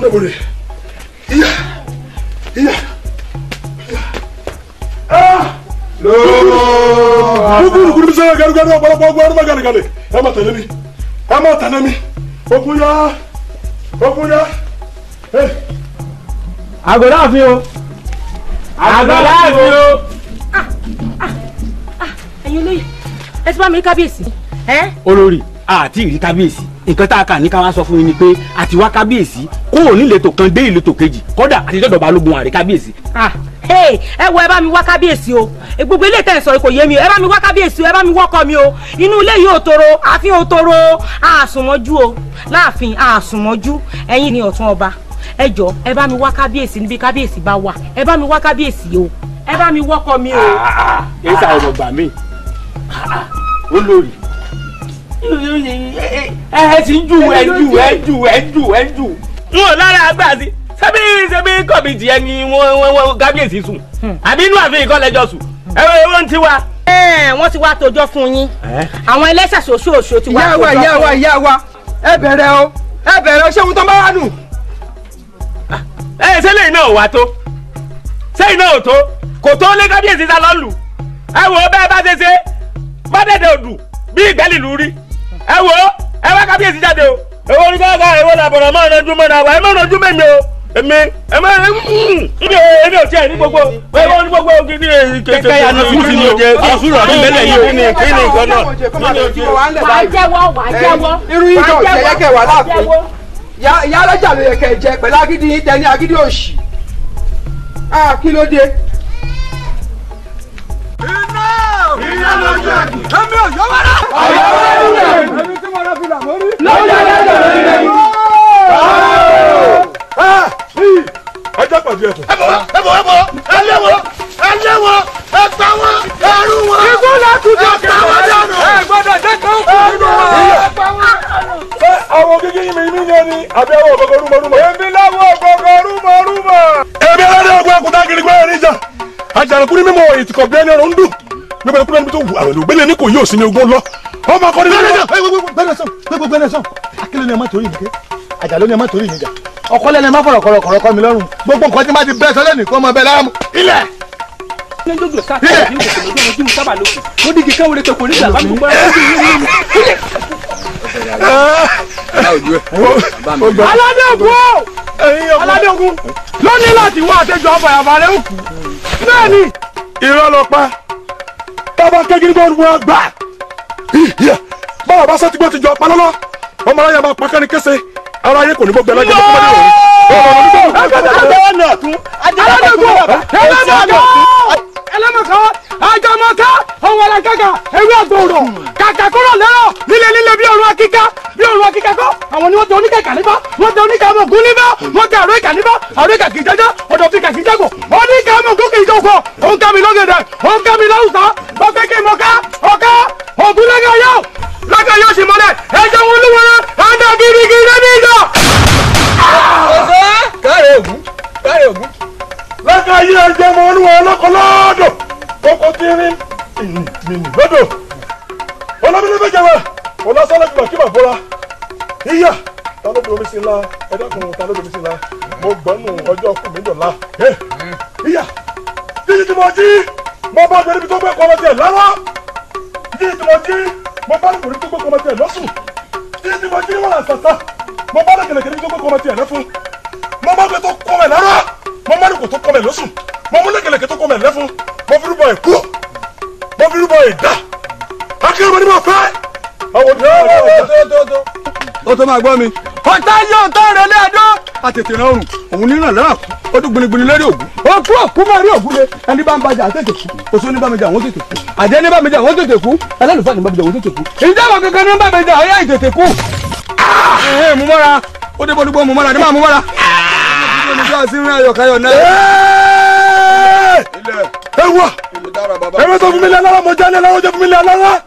débòdè ìyá gbogbo sẹ́yìn gàdúgàdú ọ̀pọ̀lọpọ̀ ọgbọ́n ọdún gàdúgàdú ẹ má tẹ̀lé mi ogun yá àgọ́dá àfin o àgọ́dá àfin o. ẹ̀yin olóyè ẹ ti bá mi rí kábíyèsí. olórí àti ìrí kábíyèsí nǹkan tá a kà ní ká wá sọ fún yín ni pé àti wá kábíyèsí kó o ní ìletò kan dé ìletò kejì kódà àti ìjọba balógun àrí kábíyèsí. ẹ wo ẹ bá mi wá kábíyèsí o gbogbo ilé tẹ̀ ń sọ kò yé mi ẹ bá mi wá kábíyèsí o ẹ bá mi wọ́kọ mi o inú ilé yìí ò toro ààfin ò toro àsùnmọ́jú o láàfin àsùnmọ́jú ẹ̀yin ni ọ̀tún ọba ẹ jọ ẹ bá mi wá kábíyèsí níbi kábíyèsí bá wà ẹ bá mi wá kábíyèsí o ẹ bá mi wọ́kọ mi o. èyí sàrò mọ̀ gbà mí olórí ẹ ti ń jù ẹ jù. n ò lára àgbà sí ṣebí kọ̀mìtì ẹni wọ́n kábíyèsí sùn àbí inú àfihàn ìkọ́lẹ́jọ́ sùn wọ́n ti wá. wọ́n ti wá tójọ́ fún yín àwọn ẹlẹ́sẹ̀ ṣoṣooṣo ti wá tójọ́ fún yín. ìyá wa ẹ bẹ̀rẹ̀ o ṣé ohun tó bá wà nù. sẹ́lẹ̀ iná ò wá tó sẹ́yìn náà ò tó kò tó lé kábíyèsí sá lọ́lù ẹ wò ó bẹ́ẹ̀ bá ṣe ṣe bá dẹ̀dẹ̀ òdù bí ìgbẹ́lì lù rí ẹ wò ó ẹ wá kábíyèsí jáde o èwo ní káàkiri èwo làbọ̀rọ̀ máa rànjú mọ́ náà wà ẹ má rànjú mẹ́mi o èmi ò tiẹ̀ ní gbogbo èwo ní gbogbo kìíní kẹ̀kẹ́ yà ní fúnfún ní oje àfúrò ọdún mẹ́lẹ̀ yìí kí ni nǹkan náà. wà á jẹ́wọ́ irú yìí tó jẹ́ kẹ́ wà láàfin ìyá alájà ló yẹ kẹ́ jẹ pẹ̀lú agídí yín tẹ ní agídí òṣì kí ló dé. iná lójú ẹ̀kú ẹ̀mí ò yọ wọ́n náà. ẹni tí mo rà fi là mórí. lọ́jà lẹ́jọ́ rẹ̀ ẹjẹ pàdé ẹfọ. ẹ bọ̀ ẹ lé wọn ẹ pa wọn ẹ rú wọn. ikú látúndé ẹ pa wọn dànù. ẹ gbọ́dọ̀ jẹ́ kó kú nínú wọn. ẹ pa wọn. ṣé àwọn gígí yín mi ní ẹni àbí àwọn ògógó rúmọrúmọ. èmi láwọn ògógó rúmọrúmọ. èmi aládé ọgbọ́n àkútà kiri gbé ẹni jà àjànàkú ní mímọ ìtìkọ̀ bí ẹni ọ̀rọ̀ ń dùn gbẹgbẹ kúrẹ́ níbi tó wù àwọn olùgbélé ní kò yóò sí ní ogún lọ ọmọ akọni ní ọjọ́. gbẹ́nẹ̀sán akílẹ̀ ni ẹ má torí mi ké àjàló ni ẹ má torí mi jà ọkọlẹ́ ni ẹ má fọ̀rọ̀ kọ̀rọ̀ mi lọ́rùn gbogbo nǹkan tí má ti bẹ́ẹ̀ sọ́lẹ̀ nìkan ọmọ bẹ́ẹ̀ láàmú ilẹ̀. lẹ́jọ́jọ́ sáà tí mo kò lójú ojú sábà lókè ó dìgì káwọn ètò kò ní ìgbà bá mi gbọ́ aládé ogun lónìí láti wá àtẹjọ ọba àbárẹ òkú bẹ́ẹ̀ ni. irọ́ lọ pa bàbá kẹ́gìrì bọ́ọ̀lù wọn gbà báwa bá sọ́tí gbọ́ ti jọ pa lọ́lọ́ ọmọ aráyà máa pa kẹ́ni kése ara ayé kò ní gbogbo ẹlẹ́jẹ̀ lọ́kọ́ mọ́lẹ́ òun. ẹgbẹ́ ọ̀nà ọ̀tún ẹlẹ́mọ̀ká àjọmọ̀ká ọ̀wọ̀ la kàkà ewé àgbòrò kàkà kúrò lẹ́rọ̀ líle líle bí òrùn akíká kọ́ àwọn ni wọ́n tẹ oníkàkà níbà wọ́n tẹ oníkà ọmọkùn níbà wọ́n tẹ àrò ìkà níbà àrò ìkà kì í jẹjẹ ọ̀dọ̀ fi kà kì í jẹ́gò oníkà ọmọkùn kì í jọ̀kọ̀ òun ká mi lọ́gẹ̀dẹ̀ òun ká mi lọ́wùsà bọ́fẹ́ kí mọ̀ká ọ̀ká ògùn lọ́gẹ̀ yóò sì mọ́lẹ̀ ẹ̀jẹ̀ wọn lúwẹ̀rẹ̀ ẹ̀dá girigiri ní ìjọ. káre ògún lọ́kà yí ẹ̀jẹ̀ mọ́ olúwa ọlọ́kọ̀lọ́dọ̀ kókó tí rí mìíní lọ́dọ̀ ọlọ́bìnrin méje wẹ̀ ọlọ́sọ́lẹ́gbẹ̀ẹ́ kí bàbá ìyá ta ló domi sí ńlá ẹ̀dọ́kùnrin ta ló domi sí ńlá mo gbọ́nù ọjọ́ kù mí dọ̀la ìyá títí tí mo jí mo bá gbé níbi tó gbé kọ́ ọmọ tiẹ̀ lọ́wọ́ títí tí mo jí mo bá níbi tó gbé kọ́ ọmọ tiẹ̀ lọ́sùn títí tí mo jí wọ́n là sàtà mo bá lẹ́kẹ̀lẹ̀kẹ̀ níbi tó gbé kọ́ ọmọ tiẹ̀ lẹ́fún mo bá gbé tó kọ́ mẹ́ lọ́rọ́ mo má níbi tó kọ́ mẹ́ lọ́sùn mo mú lẹ́kẹ̀lẹ̀kẹ̀ tó kọ́ mẹ́ lẹ́fún mo fi rúbọ ẹ̀kú mo fi rúbọ ẹ̀dá akérèmọ ni mo fẹ́ àwọn òdìrẹ́ ó tó máa gbọ́ mi. ọ̀tá yóò tó rẹ̀ lé ẹjọ́ àtètè rán ọrùn òun ní ìrànlọ́rọ̀ ó tún gbinigbini lórí ògún. òkú òkú máa rí ògún le ẹni bá ń bàjẹ́ àtètè kú oṣù ní bàmíjà àwọn tètè kú àjẹ́ ní bàmíjà àwọn tètè kú ẹlẹ́lùfẹ́ ní bàmíjà àwọn tètè kú ìjọba kankan ní bàmíjà ọ̀yá ìtètè kú. mú mọ́ra ó dé bọ́dúgbò mú mọ́ra ní máa mú mọ́ra. ẹ wá ẹ tó fún mi lẹ́lára mo já lẹ́lára ó jẹ́ fún mi lẹ́lára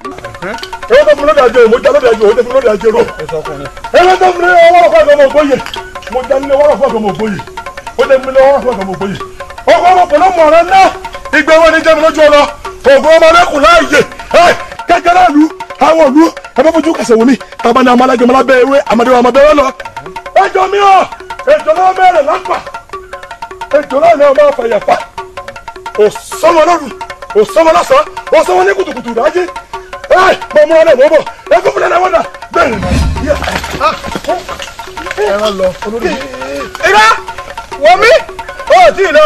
ẹ tó fún mi lọ́dọ̀ àjẹ́ mo já lọ́dọ̀ àjẹ́ ó jẹ́ fún mi lọ́dọ̀ àjẹ́ rò ẹ tó fún mi lọ́wọ́ fún àgbọ̀mọ̀ ògbóyè mo já nílé wọ́rọ̀ fún àgbọ̀mọ̀ ògbóyè ó jẹ́ fún mi lọ́wọ́ fún àgbọ̀mọ̀ ògbóyè ọkọ̀ ọmọ pẹ̀lú ọmọ rẹ náà ìgbẹ́ wọn ni jẹ́mi lójú ọlọ ògùn ọmọ lẹ́kùn láàyè kékeré ìlú àwọn òlú ẹ bá fojú kẹsẹ̀ wò mí tàbá ní amálágẹmọ lábẹ́ ewé amadéwà amadéwà lọ ẹjọ́ mi ò ètò náà bẹ̀rẹ̀ lápá ètò náà ní ọmọ àfàyàfà òsọmọ lọ́rùn òsọmọ lọ́sàn òsọmọ ní kùtùkùtù dájí mọ mọ ọlẹ mọ bọ ẹkọ fúnlẹ náà wọn dà bẹ́ẹ̀ ni ẹran lọ olórí. ìrà wọ mí ó tí ì lọ.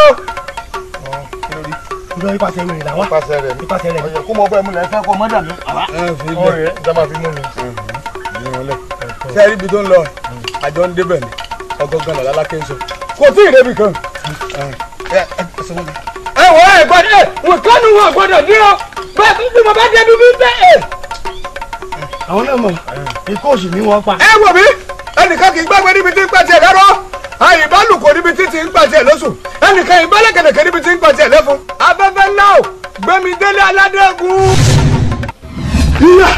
ìlọ ipasẹ̀ rẹ̀ làwọn. ipasẹ̀ rẹ̀ ọ̀yẹ̀ kó mọ bẹ́ẹ̀ mú lẹ́ fẹ́ kó mọ́ dànù. ọ̀rẹ́ ìjọba fi mú mi. ṣé ẹ rí ibi tó ń lọ àjọ ń débẹ̀ ni ọgọ́gán lọ́la lákè ń sọ kò tí ì débi kan. ẹ wọ ẹ gbọ́dọ̀ wọn kọ́nu wọn gbọ́dọ̀ ní ọ bẹ́ẹ̀ bí mo bá débi bí bẹ́ẹ̀. àwọn náà mọ ikú òsì ni wọn pa. ẹ wò mí ẹnìkan kì í gbàgbé níbi tí ń pàṣẹ lọ́rọ́ àyìnbálùkò níbi tí ti ń pàṣẹ lọ́sù ẹnìkan ìbálẹ̀kẹ̀lẹ̀kẹ̀ níbi tí ń pàṣẹ lẹ́fun afẹ́fẹ́ ńlá ò gbẹmí délé aládẹ́gùn. ìyá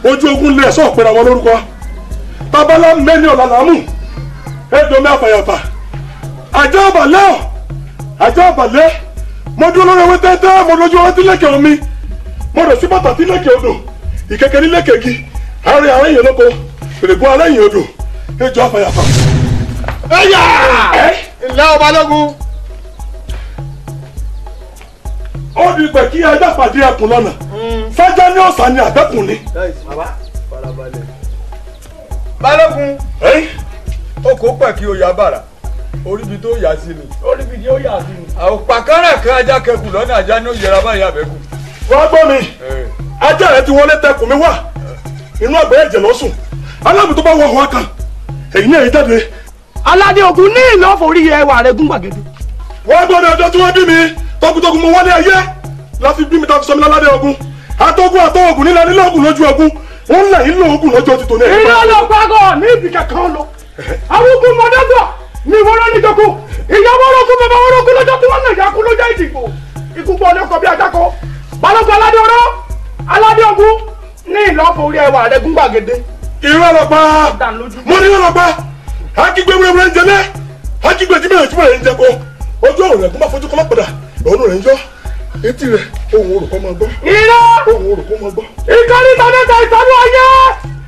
ojú ogun lé ẹ̀sọ́ ọ̀pẹ̀rẹ̀ àwọn lórúkọ babalá mẹ́ni ọ̀làlámù ẹ̀dọ́mẹ́ àfàyàfà àjọ ọ̀bàlẹ́ ọ̀ àjọ ọ̀bàlẹ́ mo dúró lórí ewé tẹ́tẹ́ mo lójú ọwọ́ tílẹ̀kẹ̀ omi mo rò sí bàtà tílẹ̀kẹ̀ odò ìkẹ̀kẹ̀ nílẹ̀kẹ̀ gi àárín àwọn èèyàn lóko fèrègùn alẹ́yìn odò ẹjọ́ àfàyàfà. ẹ̀yà ilẹ̀ ọba lógun ó di pẹ̀ kí ajá pàdé ẹkùn lọ́nà sájà ní ọ̀sán ni àbẹ́kùn ni. balógun ó kó pẹ̀ kí o yà bàrà oríbi tó yà sí ni. oríbi tí ó yà sí ni. àwọn pàkárà kan ajá kẹkùn lọ́nà ajá ní ó yẹra báyìí àbẹ́kùn. wọ́n gbọ́ mi ajá rẹ ti wọlé tẹkùn mi wá inú àgbẹ̀ ẹ̀jẹ̀ lọ́sùn aláàbò tó bá wọ ọ̀hún kan èyí ní èyí jáde. aládé ogun ní ìlú ọ̀fọ̀rí ẹwà rẹ gún gbàgede. wọ́n gbọ́ ní ọjọ́ tí wọ́n bí mi tọkùtọkùn mo wọlé ayé láti bí mi tàbí sọmi láládé ogun àtọ́gùn àtọ́gùn nílẹ̀ nílẹ̀ ogun lójú ogun wọ́n ń là yín lò ogun lọ́jọ́ ti tò ní. ìyá lọ pàgọ́ ní ibì kankan lọ àwọn ogun mọ̀dọ́gbọ̀ ní ìwọ́rọ́ níjọ́kù ìyàwó orogún bàbá orogún lọ́jọ́ tí wọ́n nà ìyá kú lọ́jọ́ ìdìbò ìkúpọ̀ ọlọ́kọ̀ bí ajákọ̀ balógun aládé ọ̀rọ̀ aládé ogun ní ìlọ́fọ̀ orí ẹwà rẹ gún gbàgede. ìrọ̀ lọ́pàá mo ní lọ́pàá akígbe wúrẹ́wúrẹ́ ń jẹ mẹ́ akígbe tí mẹ́rin tí mẹ́rin ń jẹ kó ojú ọ̀rọ̀ rẹ̀ kó má fojú kó má padà òun rẹ̀ ń yọ etí rẹ̀ ohun orúkọ máa gbọ́. irọ́ ohun orúkọ máa gbọ́. ìkànnì ìtàdéta ìtàdú ayé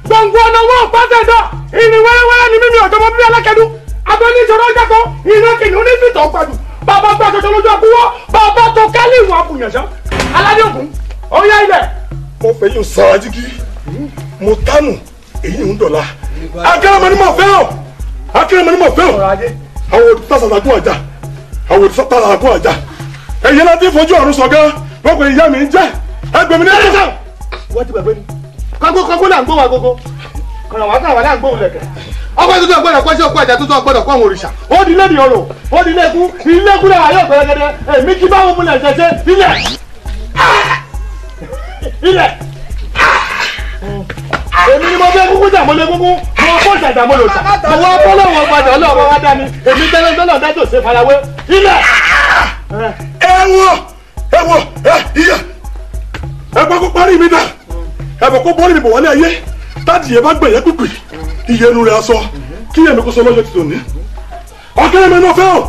gbọ̀ngàn ọ̀nà wọn pàtẹ́dọ̀ ìrìn wẹ́rẹ́wẹ́rẹ́ ni mímí ọ̀tọ́ mọ́ bí alákẹ́dù abẹ́ni ìṣòro ìjàkọ́ ìrìn kìnìún ní fìtọ̀ gbàdù bàbá gbà tuntun lójú àkúwọ́ bàbá tó kálí ìwọ̀n akùnyànṣá aládé ògún ọ̀yá ilẹ̀. mo fẹ́ yóò sára jígí mo tánù èyí ń dọ̀la akérèmọ ni mo fẹ́ ọ́ akérèmọ ni mo fẹ́ ọ́ àwọn olùtàṣàṣàgún àjà àwọn olùtàṣàṣàgún àjà ẹ̀yẹ láti fojú ọ̀run sọ gan gbogbo ìyá mi ń jẹ́ ẹgbẹ̀mí ní ẹ̀sán. wọ́n ti gbàgbé ni kọ́gbó là ń gbó wa gógó kọ̀nàwá là ń gbóhùn lẹ̀kẹ̀. ọkọ̀ tuntun ọgbọ́dọ̀ kọ́ sí ọkọ̀ ẹ̀jẹ̀ tuntun ọgbọ́dọ̀ kọ́ àwọn òrìṣà. ó di lédi ọ̀rọ̀ ó di ilé-ẹkú náà ayọ̀ gbẹ̀rẹ̀gẹ̀dẹ̀ èmi kí báwo múlẹ̀ ṣẹṣẹ ilẹ̀ ilẹ̀. èmi ni mo fẹ́ kúkú jà mo lé kúkú mo kó ìjàjà mo lò jà mo wá bọ́lọ̀ wọn gbàdọ̀ ọlọ́ọ̀bọ wá dá mi èmi tẹ́lẹ̀ tọ́lọ̀ dájọ́ ṣe farawé ilẹ̀. ẹ wo ìyá ẹ gbọ́ kó parí mi dà ẹ bọ̀ kó bọ́ọ̀lì mi bọ̀ wọlé ayé táàdì yẹn bá gbẹ̀yẹ́ pípì ìyẹnu rẹ̀ aṣọ kí yẹn mi kó sọ lọ́jọ́ ti tòní. akérè mi náà fẹ́ o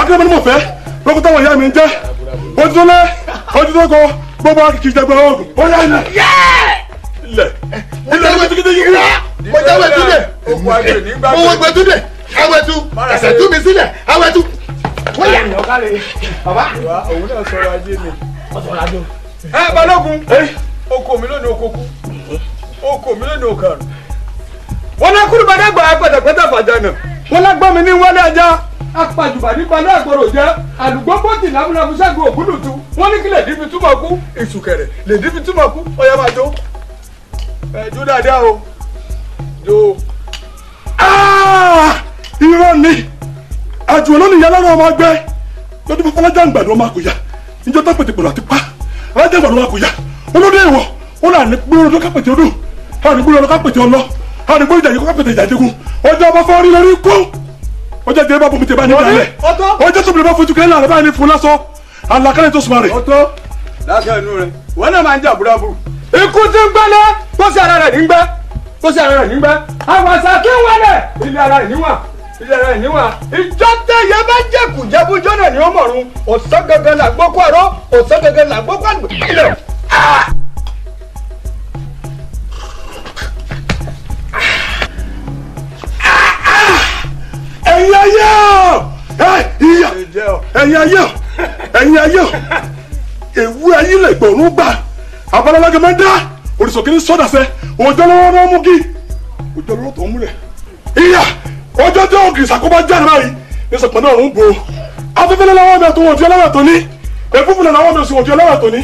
akérè mi náà fẹ́ lọ́kọ́ táwọn ìyá mi ń jẹ́ ojútó lẹ́ ojútó kọ gbogbo kìkì jẹgbẹ́ ọ̀gùn ó yá ilẹ̀ ilẹ̀ ilẹ̀ wẹ́túndé yìí mo jẹ́ wẹ́túndé mo wọ́ wẹ́túndé awẹ́tú ẹsẹ̀ tú mi sílẹ̀ awẹ́tú. òun náà sọ̀rọ̀ ajé mi. ẹ balógun oko mi lónìí oko kú oko mi lónìí oko àrùn. wọn náà kúrò bàdá gbà pẹ̀tẹ̀pẹ̀tẹ̀ fàjànà wọn náà gbọ́ mi ní wọlé ajá apàjùbà nípa náà gbọ́dọ̀ jẹ́ àlùgbò bọ́tì lábúlábú ṣẹ́gun ògúndùtù wọn ní kí lè dín fi túmọ̀ kú ìsùkẹ̀rẹ̀ lè dín fi túmọ̀ kú ọ̀yà máa jó jó dáadáa o jó. irọ́ ni àjùwọ̀n lónìí ìyá lọ́rùn ọmọ ẹgbẹ́ lọ́dún fún fọlájà ń gbàdúrà ọmọ àkùyà níjọ́ tó pètè pèrò àti pa alájà ń gbàdúrà àkùyà olóde ìwọ̀ ó là ní gbúrò lọ́dún kápẹ̀tì ọdún àwọn ní gbúrò lọ́dún kápẹ̀tì ọlọ́ àwọn ní gbúrò ìjàdí kápẹ̀tì ìjàdígun ọjọ́ ọba fọ́ọ́rí lórí kú ọjọ́ ìdílé bá bomi tẹ bá ní ìdálẹ̀ ọjọ́ tóbi bá fojú kẹ́lẹ́ làrá bá ní fún lásán alákálẹ̀ tó sùnmọ́ rẹ̀. ọtọ dákẹ́ inú rẹ wọn náà máa ń jà búrábúrú. ikú ti ń gbẹ́lẹ́ tó sì ara rẹ̀ nígbẹ́ tó sì ara rẹ̀ nígbẹ́ àwàsà kí wọ́n rẹ̀ ilé ara rẹ̀ níwà ilé ara rẹ̀ níwà. ìjọ tẹ̀yẹ bá jẹ̀kù jẹ́bú jọ́nà ni ó mọ̀rún ọ̀sán gangan là gbọ́ kó àrọ́ ọ̀sán gangan là gbọ́ kó àgbẹ̀. ẹ̀yin ayé ìyá ẹ̀yin ayé ẹ̀yin ayé ewu ayé lè gbọ̀rún gbà abalalaga máa ń dá orísòkè ní sọ́dàsẹ́ òjò lọ́wọ́ náà mú kí òjò lọ́wọ́ tó ń múlẹ̀ ìyá ọjọ́ tí ògì ìsàkóbá jáde báyìí ní sọ̀pọ̀ náà ń bo afẹ́fẹ́lẹ́ lọ́wọ́ mi àtòwọ̀n ojú ọlọ́wọ́ tó ní efúnfúnlẹ̀ lọ́wọ́ mi òsì ojú ọlọ́wọ́ tó ní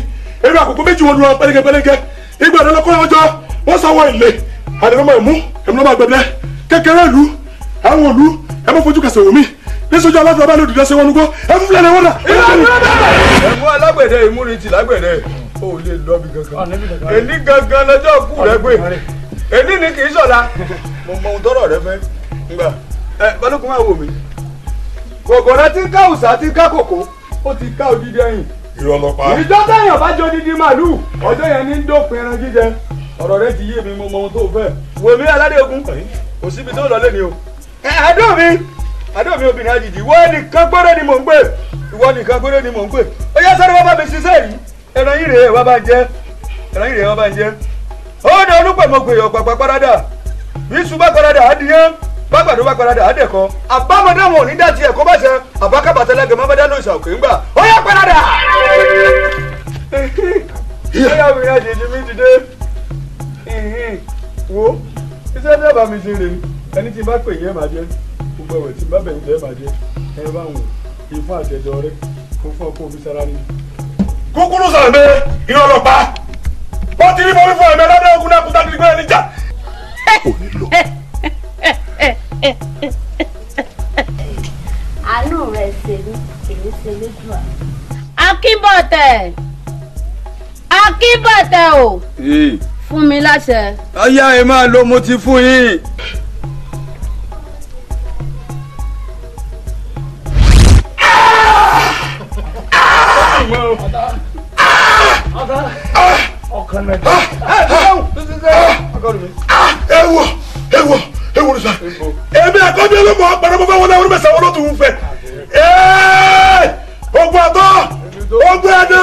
eré àkókò méjì wọn lọ pẹ́lẹ́gẹ́pẹ́lẹ́gẹ́ ìgbà ìdánilọ́kọ́ ọjọ́ wọ́n sáwọ́ ilé àdìmọ́mọ́ ẹ̀mú ẹ̀mú gbẹ̀blẹ́ kékeré ìlú àwọn òlu ẹ bá fojú kẹsẹ̀ wò mí níṣojú aláfẹ́ ọba lòdì lọ́sẹ̀ wọn nugbó ẹ fún filẹ̀ lẹ́wọ́n dà. ẹ̀mú alágbẹ̀dẹ ìmúnitì lágbẹ̀dẹ ò lè lọ́bi gangan èní gangan lọ́jọ́ kú rẹ pé èní ni kì í sọ̀la mo mọ ohun tọrọ rẹ fẹ́ ngbà ẹ balógun máa wò mí kòkòrò tí ń ká òòsà tí ń ká kòkó ó ti ká odidi ẹ̀yìn. ìrọ̀lọ́pàá. ìjọ téèyàn bá jẹ odidi màlúù ọjọ́ yẹn ní ń dópin ẹran jíjẹ ọ̀rọ̀ rẹ ti yé mi mo mọ ohun tó fẹ́ wèmí aládéogun kò síbi tó lọ lẹ́ni o. àdó mi obìnrin àjèjì ìwọ nìkan gbọ́dọ̀ ni mò ń gbé ìwọ nìkan gbọ́dọ̀ ni mò ń gbé ó yá sáré wá bá mi ṣiṣẹ́ yìí ẹran yìí rèé wá bá ń jẹ ẹran yìí rèé wá bá ń jẹ. ó ní olúpẹ̀mọ̀gbè ọ̀pàpà parada bí ṣùgbọ́ parada àdìyàn bàgbàdo bá parada àdẹ̀kọ àbámọ̀dé wọn ò ní dá tiẹ̀ kó bá ṣe àbákábàtẹ́lẹ́gẹ̀ má bá dáná ìṣà òkè ńgbà ó yá parada. ìyá obìnrin àjèjì mi ti dé wo iṣẹ́ ní ọba mi ṣe rè mí ẹni tí n bá pè yẹn máa jẹ gbogbo ẹ̀wẹ̀ tí n bá bẹ̀yìn jẹ́ máa jẹ ẹ bá wọn ìfún àtẹ̀jọ rẹ kó fún ọkọ omi sára nínú. kúkúrú sọ̀rọ̀ mi ìrọ̀lọ́pàá wọ́n ti rí mọ́ fífọ́ ẹ̀mẹ́ lọ́dọ̀ ogun náà kúta nígbà níjà. kò ní lọ. àánú rẹ̀ ṣe ní èmi ṣe lójú à. Akínbọ̀tẹ̀ Akínbọ̀tẹ̀ o fún mi láṣẹ. ọyá ẹ máa lo mo ti fún yín. ewu nisa èmi àkọ́bí olóko ọ̀pọ̀lọpọ̀ fẹ́ wọlé orí mẹ́sàn-án olótù ń fẹ́ ogun àtọ́ ogun ẹ̀dẹ́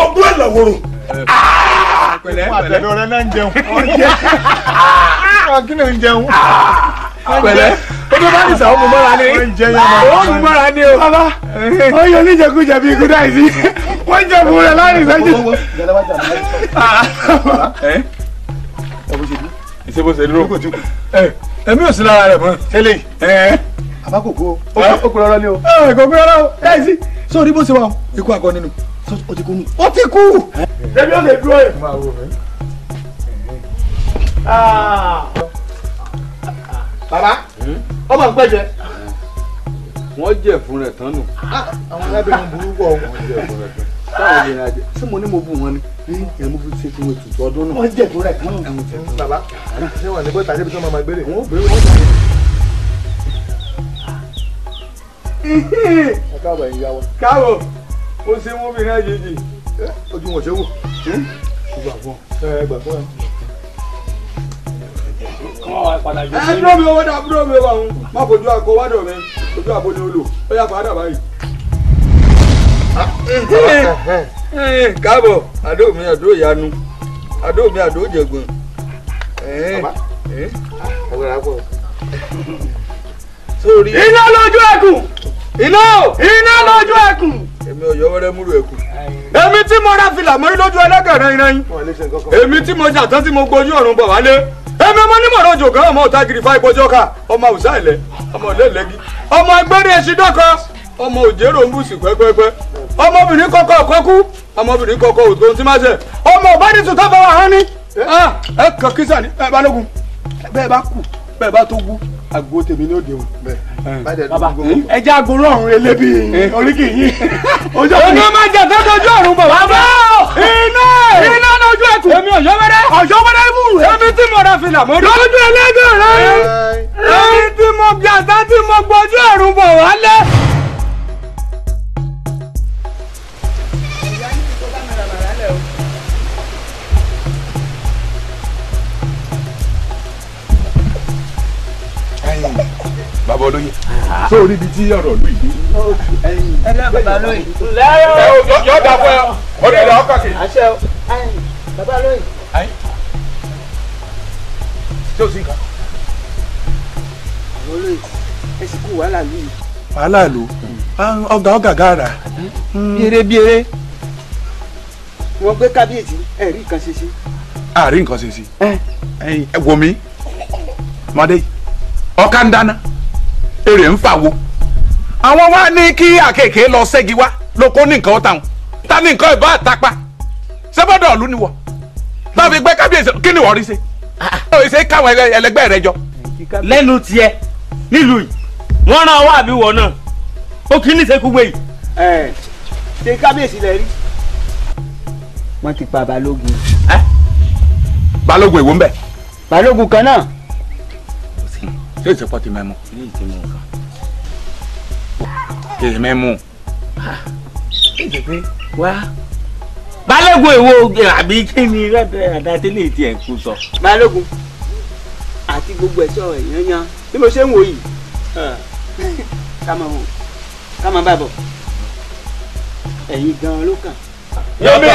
ogun ẹ̀làwòrò. pẹ̀lẹ́ àtẹ̀lẹ́ ọ̀rẹ́ náà ń jẹun kí ni ń jẹun pẹ̀lẹ́ ó tó bá ní sàwọn mú mọ́ra ní ó mú mọ́ra ní o. bàbá ó yọ oníjẹkújẹ bíi ikú dáì sí wọ́n jẹ fún rẹ láàrin ìṣẹ́jú. ṣé bó ṣe dúró ẹ̀mí ò sí lára rẹ̀ mọ́ tẹ́lẹ̀ àbá kò kú o ó kú rárá ni o. kò kú rárá o dáì sí sórí bó ṣe wà ikú àgọ́ nínú ó ti kú nù. ó ti kú. ẹbí ó lè dúró yẹ. bàbá ọmọ ń pẹ́jẹ. wọ́n jẹ̀ fún rẹ̀ tán nù. àwọn arábìnrin burú pọ̀ wọ́n jẹ̀ fún rẹ̀ tán. táwọn ènìyàn àjẹ ṣé mo ní mo bù wọn ni ẹ̀ mo fi ṣe fún ètùtù ọdún náà. wọ́n jẹ̀ fún rẹ̀ tán nù. bàbá ṣé wà ní bọ́tà débi tí wọ́n máa gbélé. wọ́n gbé wọ́n jà. ẹ káàbọ̀ ẹ̀yin yá wa. káàbọ̀ ó ṣe wọ́n fi náà yéjì. ojú wọn ṣe wò. ṣùgbọ́n àbọ̀. ẹ gbà fún ẹ. ẹ dúró mi owó dá dúró mi wà ń má fojú àgọ́ wádọ̀ mi ojú àbò ni o lò ó yà fàádà báyìí. káàbọ̀ àdó mi àdó ìyanu àdó mi àdó jẹ̀gbọ̀n. sórí. iná lójú ẹkùn iná lójú ẹkùn. èmi ò yọ wẹ́rẹ́ múlò ẹkùn. èmi tí mo ra fìlà mọ́rí lójú ẹlẹ́gẹ̀rẹ́ irin. èmi tí mo jàtán tí mo gbójú ọ̀run bọ̀ wálé. èmi ọmọ onímọ̀ràn òjò kan ọmọ òtá gírí fáì pọ́jọ́ ká ọmọ àwùsá ilẹ̀ ọmọ ìlẹ́lẹ́gí ọmọ ẹgbẹ́rẹ́ èsì dọ́kọ ọmọ òjèrò ń bùsì pẹ́pẹ́pẹ́ ọmọbìnrin kọ́kọ́ ọ̀kọ́kú ọmọbìnrin kọ́kọ́ òtún tí máa ṣe ọmọ ọ̀bánitù tó bá wà hán ní. ẹ kàn kí sani ẹ balógun bẹ́ẹ̀ bá kù bẹ́ẹ̀ bá tó wú àgbo tèmi ní òde òun. bàbá ẹ jẹ́ àgbo ọ̀run elébi oríkì yìí. ojú ọmọ jẹ tó dojú ọ̀run bọ̀ wá bá. iná lójú ẹkùn. èmi ọ̀yọ́ wẹ́rẹ́ mú rẹ̀. èmi tí mo ra fìlà mọ́ lójú ẹlẹ́gàn rẹ̀. èmi tí mo bí àtá tí mo gbójú ọ̀run bọ̀ wálé. bàbá olóyè sórí ibi tí ọ̀rọ̀ lù yìí. ẹlẹ́ bàbá olóyè. yọ da fún ẹ o lè lọ ọkọ kì. àṣẹ o bàbá olóyè. tí o sì kà. bàbá olóyè ẹ sì kú wàhálà lù yìí. wàhálà lò ọgà gàrà. biere wọn gbé kábíyèsí ẹ rí nǹkan ṣe sí. àárín nǹkan ṣe sí. ẹ wò mí mọdé ọkà ń dáná èrè ń fàwo àwọn wa ní kí àkèké lọ ṣẹ́gi wá lóko ní nǹkan ọ̀tàn ta ní nǹkan ìbá àtàpá sẹ́fọ́dọ̀ ọ̀lú ni wọ̀ náà fi gbé kábíyèsí kí ni wọ́n rí ṣe ó ṣe káwọn ẹlẹgbẹ́ rẹ jọ. lẹ́nu tiẹ̀ nílùú yìí wọ́n rán ọwọ́ àbí wọ̀ náà ó kì í ní ìṣekú gbé yìí. ṣe kábíyèsí lẹ rí. wọ́n ti pa balógun. balógun èwo ń bẹ. balógun kan náà. ṣé ìṣepọ̀ ti mẹ́mu. kìí mẹ́mu. wá balógun èwo àbí kí ni àdátẹ́lẹ̀ tí ẹ̀ ń kú sọ. balógun àti gbogbo ẹ̀ṣọ́ èèyàn yan bí mo ṣe ń wò yìí ká máa bá bọ̀ ẹ̀yin gan-an ló kàn. yẹmi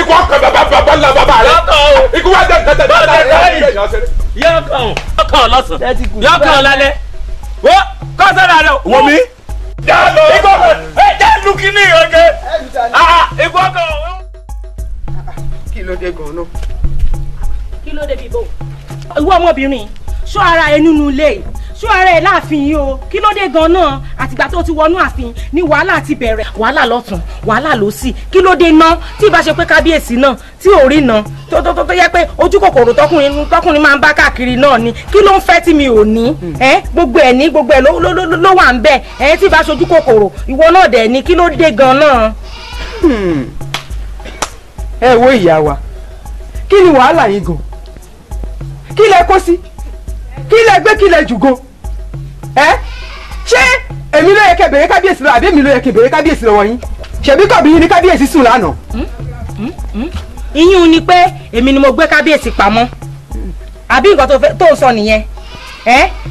ikú ọkàn bàbá ńlá bàbá rẹ ikú wa jẹ tẹtẹ yọkàn lọ́sàn yọkàn lálẹ́ wo kọ́sẹ́rẹ́ rẹ wọ́n mi. ikú jẹ́ lukini ọ̀gẹ́ ikú ọkàn. kí ló dé gan-an. kí ló dé bíbó. ìwọ ọmọbìnrin ṣọ́ ara ẹ nínú ilé ṣọ́ ara ẹ láàfin yìí o kí ló dé gan-an àtìgbà tó ti wọnú ààfin ni wàhálà ti bẹ̀rẹ̀ wàhálà lọ́tún wàhálà lósì kí ló dé ná tí ìbá ṣe pé kábíyèsí náà tí ò rí ná tó yẹ pé ojú kòkòrò tọkùnrin máa ń bá káàkiri náà ni kí ló ń fẹ́ tí mi ò ní gbogbo ẹ̀ ní gbogbo ẹ̀ ló wà ń bẹ̀ tí ìbá ṣojú kòkòrò ìwọ náà dẹ̀ ni kí ló dé gan-an. ẹ wo ìyá wa kí ni wàhálà yín gan kí lẹ kó sí kí lẹ gbé kí lẹ jùgò ṣé èmi ló yẹ kẹ́ bèrè kábíyèsí lọ àbí èmi ló yẹ kẹ́ bèrè kábíyèsí lọ́wọ́ yín ṣebí kọ̀bí yín ní kábíyèsí sùn lánàá. ìyún ni pé èmi ni mo gbé kábíyèsí pamọ́ àbí nǹkan tó sọ nìyẹn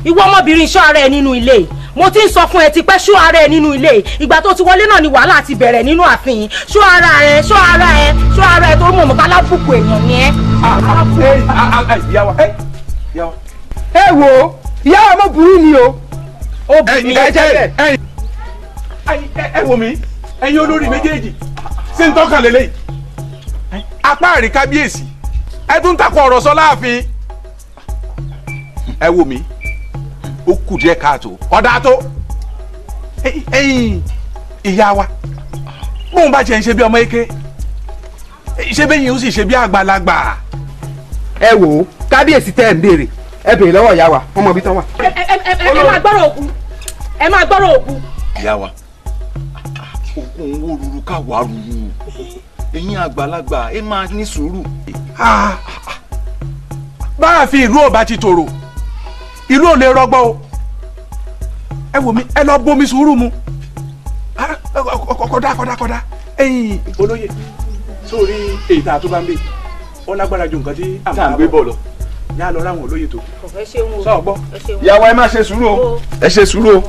ìwọ ọmọbìnrin ṣọ́ ara ẹ nínú ilé mo ti ń sọ fún ẹ ti pẹ́ ṣọ́ ara ẹ nínú ilé ìgbà tó ti wọlé náà ni wàhálà ti bẹ̀rẹ̀ nínú ààfin ṣọ́ ara ẹ tó mọ̀ mọ́ kálábùkù èèyàn ni ẹ. ẹ wo ìyá wa mọ burú ni o obìnrin ẹ jẹ bẹ́ẹ̀. ẹ wò mí ẹ̀yin olórí méjèèjì ṣé ń tọ́ka lélẹ́yìí apá àrí kábíyèsí ẹ tún takò ọ̀rọ̀ sọ láàfin ẹ wò mí ó kù díẹ̀ káàtó ọ̀dà tó ẹ̀yin ìyá wa bóun bá jẹ́ ń ṣe bí ọmọ eke ṣé bẹ́yìn ó sì ṣe bí àgbàlagbà. ẹ wò ó kábíyèsí tẹ́ ẹ̀ ń béèrè ẹ béèrè lọ́wọ́ ìyá wa wọ́n mọ ibi tán wà. ẹ máa gbọ́rọ̀ òkú ẹ máa gbọ́rọ̀ òkú. ìyá wa òkun wo ruru ká wà ruru ẹ̀yin àgbàlagbà ẹ máa ní sùúrù. bá a fi ìlú ọba ti tòrò ìlú ò lè rọgbọ o ẹ wò mí ẹ lọ bomi sùúrù mu kódà ẹ̀yin olóyè sórí èyí tá a tó bá ń bè ó lágbára ju nǹkan tí à ń gbé bọ̀ lọ yá lọ ráwọn olóyè tó kù sọ gbọ́. ìyàwó ẹ má ṣe sùúrù o ẹ ṣe sùúrù o.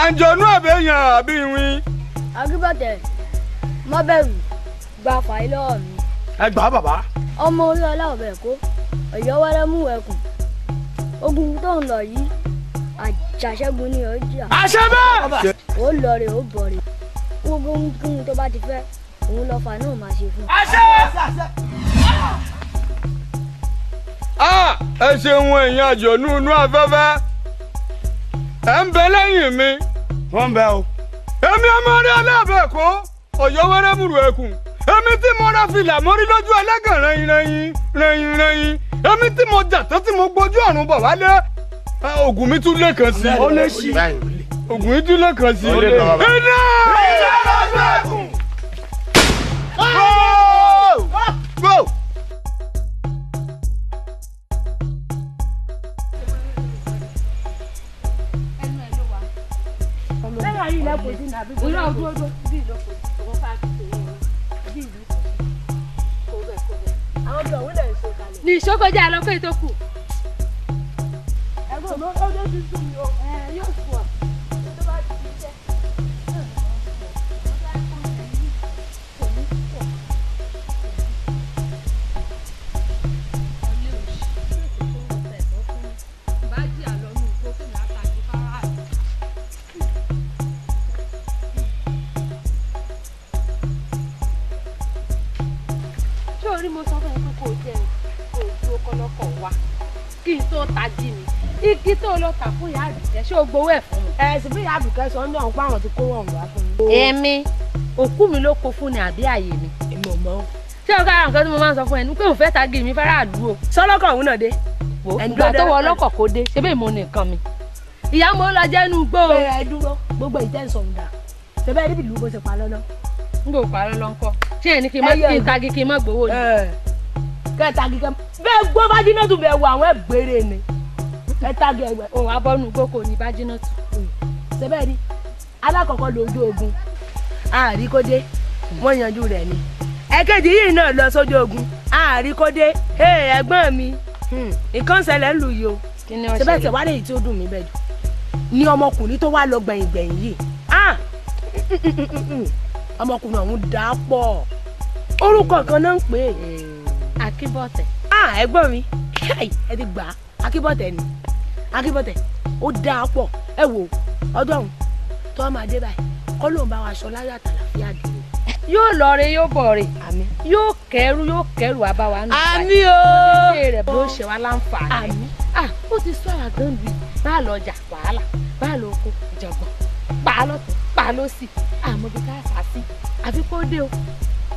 àǹjọ̀nú àbẹ̀yàn àbí ìwín. Akínbọ̀tẹ̀ má bẹ̀rù gba fàáyé lọ́wọ́ mi. ẹ gbà á bàbá. ọmọ orí ọlá ọbẹ̀ kó ọ̀yọ́ wẹ́rẹ́ mú ẹkùn ogun tó ń lọ yìí àjàṣẹ́gun ní ọjà. àṣẹ bẹ́ẹ̀. ó lọ rè ó bọ̀ rè gbogbo ohun tó bá ti fẹ́ òun lọ́fà náà máa ṣe fún un. àṣẹ. ẹ ṣeun èèyàn àjọ̀nú inú afẹ́fẹ́ ẹ ń bẹ lẹ́yìn mi. wọ́n ń bẹ o. èmi ọmọdé alábẹ́ẹ̀kọ́ ọ̀yọ́ wẹ́rẹ́ múru ẹkùn èmi tí mo ra fìlà mórí lójú ẹlẹ́gàn rẹ̀yìn èmi tí mo jà tán tí mo gbójú ọ̀run bọ̀ wálé ògùn mi tún lé kan sí i. ó lè ṣí ògùn mi tún lé kan sí i. iná. ní ìṣókòjá lọ́kọ́ ìtókù. ẹgbẹ́ mi ó dé sí sùn mi o yóò sùn ọ́ tó bá ti fi jẹ́. ṣé orí mo sọ fún ẹ pé kò jẹ kò ju ọkọlọkọ wa kí n tó tají mi igi tó lọ tà fún ìyá àbùkẹ́ ṣé o gbowó ẹ̀ fún mi. ẹ sì bí ìyá àbùkẹ́ sọ ń dọ̀hún pé àwọn ti kó wọn wá fún mi. èmi òkú mi ló kó fún ni àbí àyè mi. èmi ò mọ̀. ṣé o kára nǹkan tí mo máa ń sọ fún ẹ ní pé òun fẹ́ tagi mi fẹ́ràn àdúró. sọlọ́kọ̀ òun náà dé. ìgbà tó wọ ọlọ́kọ̀ kó dé ṣé bẹ́ẹ̀ mo nìkan mi. ìyá mo lọ jẹ́ inú gbó. ẹ dúró gbogbo ìtẹ́sọ̀ ń dà ṣe bẹ́ẹ̀ níbi ìlú bó ṣe pa lọ́nà. n kò parọ́ lọ́nkọ́ ṣé ẹni kí n tagi kí n má gbowó ni. kẹta kíkẹ bẹ́ẹ̀ gbọ́ bá jiná tún bẹ̀ wọ àwọn ẹgbẹrẹ ni kẹta gẹgbẹ. òun abọ́nu gbóko ní bá jiná tù. sẹbẹ rí alákọ̀ọ́kọ́ lójú ogun àríkódé wọ́n yanjú rẹ̀ ni ẹ̀kejì yìí náà lọ sójú ogun àríkódé ẹ̀gbọ́n mi nǹkan ṣẹlẹ̀ ń lù yìí o sẹbẹ tẹ wá léyìí tí ó dùn mí bẹ́ẹ̀ jù ni ọmọkùnrin tó wá lọ gbẹ̀yìn yìí ọmọkùnrin ọ̀hún dà á pọ̀ orúkọ kan náà ń pè é. Akínbọ̀tẹ̀. ẹ̀gbọ́n mi ẹ ti gbà á Akínbọ̀tẹ̀ ni Akínbọ̀tẹ̀ ó dáa pọ̀ ẹ wò ọdún ọ̀hún tó máa dé báyìí kọ́ ló ń bá wa aṣọ láyọ̀ àtàlàfíà dúró. yóò lọ re yóò bọ̀ re yóò kẹ́rù àbáwá nù. àmín o. ó ti rẹ̀ bó ṣe wá láǹfààní. àmín. ó ti sọ àgán bíi bá a lọ jà wàhálà bá a lọ oko ìjàngbọ̀n pa á lọ́tún pa á lọ́sì àmọ́ bí ká fà á sí àfi kó dé o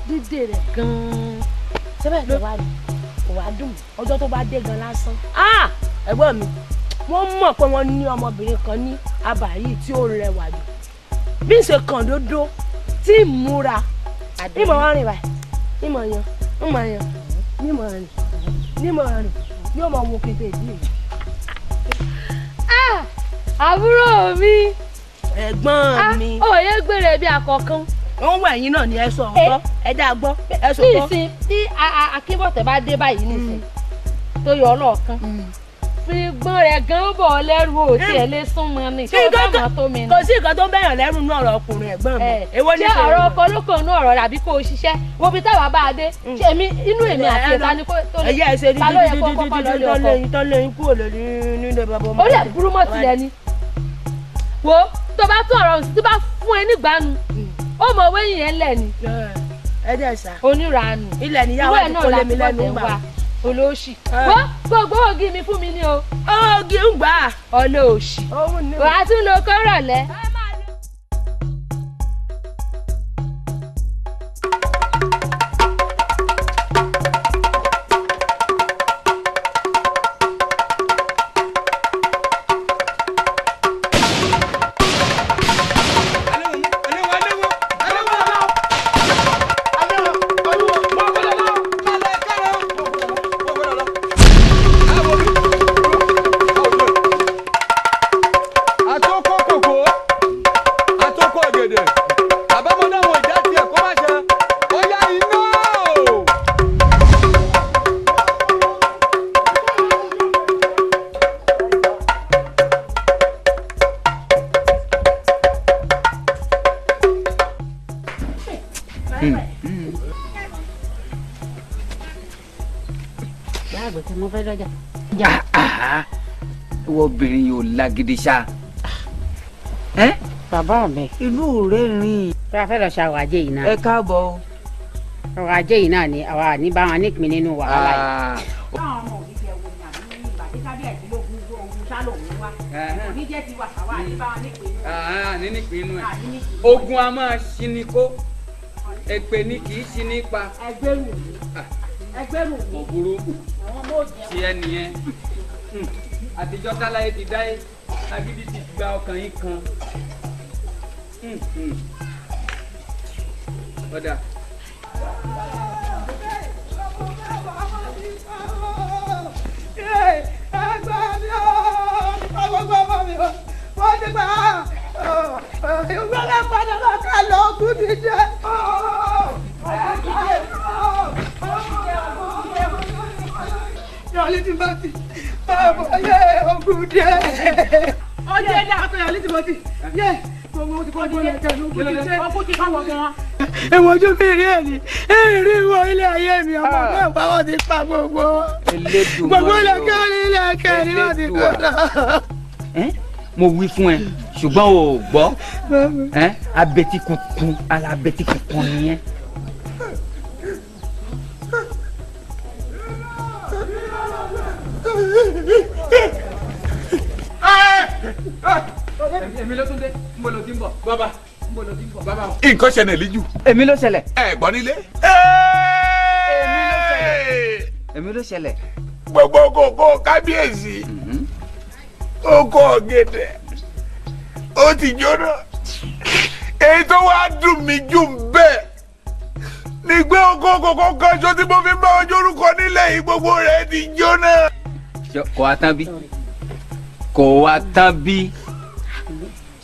dídé rẹ̀ gan-an. sẹ́bẹ̀ ló wá rí kò wá dùn ọjọ́ tó bá dé gan lásán. ẹ̀gbọ́n mi wọ́n mọ̀ pé wọ́n ní ọmọbìnrin kan ní abà yìí tí ó rẹwà jù bí n ṣe kàn dódó tí ì múra ìmọ̀ wọn rìn báyìí ìmọ̀ yan nímọ̀ rìn yóò máa wo kété ìdí mi. àbúrò mi. ẹ̀gbọ́n mi. òye gbèrè bí àkọ́kán. wọ́n wọ ẹ̀yìn náà ní ẹ sọ ọ̀gbọ́ ẹ dá gbọ́ ẹ sọ gbọ́. nísìn tí Akínbọ̀tẹ̀ bá dé báyìí nísìn tó yọ ọlọ́ọ̀kan fi gbọ́n rẹ̀ gan bọ̀ lẹ́rù ò tí ẹ lé súnmọ́ ni ṣé o bá mọ̀ tó mi ni. kò sí nǹkan tó bẹ̀yàn lẹ́rù ní ọ̀rọ̀ ọkùnrin ẹ̀gbọ́n mi. ṣé ọ̀rọ̀ ọkọ lóko inú ọ̀rọ̀ rẹ̀ àbí kó o ṣiṣẹ́ wo bí táwa bá a dé ṣé inú èmi àti ẹ̀ta ni tó lè ta ló yẹ kó kọ́kọ́ lọ lé ọkọ. tó lè kúrò lórí nílé bàbá ọmọ. ó lè burú mọ́ tilẹ̀ ni wo tó bá tún ọ̀rọ̀ òsì tó bá fún ẹ nígbàánu ó mọ̀ wéyìn yẹn lẹ̀ ni. ẹ dẹ̀ sá. onírànù ilẹ̀ níyàwó ẹ̀ kò lè mi lẹ́nu gbà. olóòṣì. wọ́n gbogbo ògì mi fún mi ní o. ògì ń gbà. olóòṣì. wàá tún lo kọ́rọ̀ lẹ́. ìwọ obìnrin yóò lágídí ṣá. bàbá mi. ìlú rẹ rìn. bí a fẹ́ lọ ṣe àwàjẹ́ yìí náà. ẹ káàbọ̀ o. ọrọ̀ ajé yìí náà ni àwa ní bá wọn nípìn nínú wàhálà yìí. táwọn ọmọ òbí fi ẹwọ ní àbí ìbàdí kábíyèsí lógún ogun sálò ń wá oníjẹ ti wà sáwà ní bá wọn nípìn nínú. ní nípìn inú ẹ ogun a máa ṣí ni kó èpè ni kì í ṣí ní pa. ẹgbẹ́rún mi ẹgbẹ́rún mi. òbúrú tí ẹ nìyẹn àtijọ́ táláyé ti dáyé agídí ti gba ọkàn yín kan. ọ̀dà. ẹgbẹ́ mi ò gbogbo ọmọ mi ò wọ́n ti gbà ìgbẹ́lẹ̀ padà lọ ká lọ kú ti jẹ́. yọ̀ọ́lì ti bá ti yẹ ogun díẹ̀. ọjọ́ ẹ̀dá akọ̀yọ̀lì ti bá ti yẹ gbogbo ti kọ́ ọdún ẹ̀jẹ̀ ló kú ti jẹ́. ọkùn ti káwọ́ gan. ẹ̀wọ̀n ojú mi rí ẹ̀ ní èrè wọ ilé ayé mi ọmọ náà báwọn ti pa gbogbo ilẹ̀ kẹrin wọ́n ti kọ́ náà. mo wí fún ẹ ṣùgbọ́n o ò gbọ́ abẹ́tí kunkun alábẹ́tí kunkun nìyẹn. èmi ló tún dé mo lò tí ń bọ̀ bàbá mo lò tí ń bọ̀ bàbá. nǹkan ṣẹlẹ̀ líjù. èmi ló ṣẹlẹ̀. ẹ gbọ́ nílé. èmi ló ṣẹlẹ̀. gbogbo kòkó kábíyèsí oko ọ̀gẹ̀dẹ̀ ó ti jóná èyí tó wá dùn mí jù bẹ́ẹ̀ ní gbé oko kòkó kan ṣo tí mo fi bá ọjọ́ orúkọ nílẹ̀ yìí gbogbo rẹ̀ ti jóná. kò wá tán bí kò wá tán bí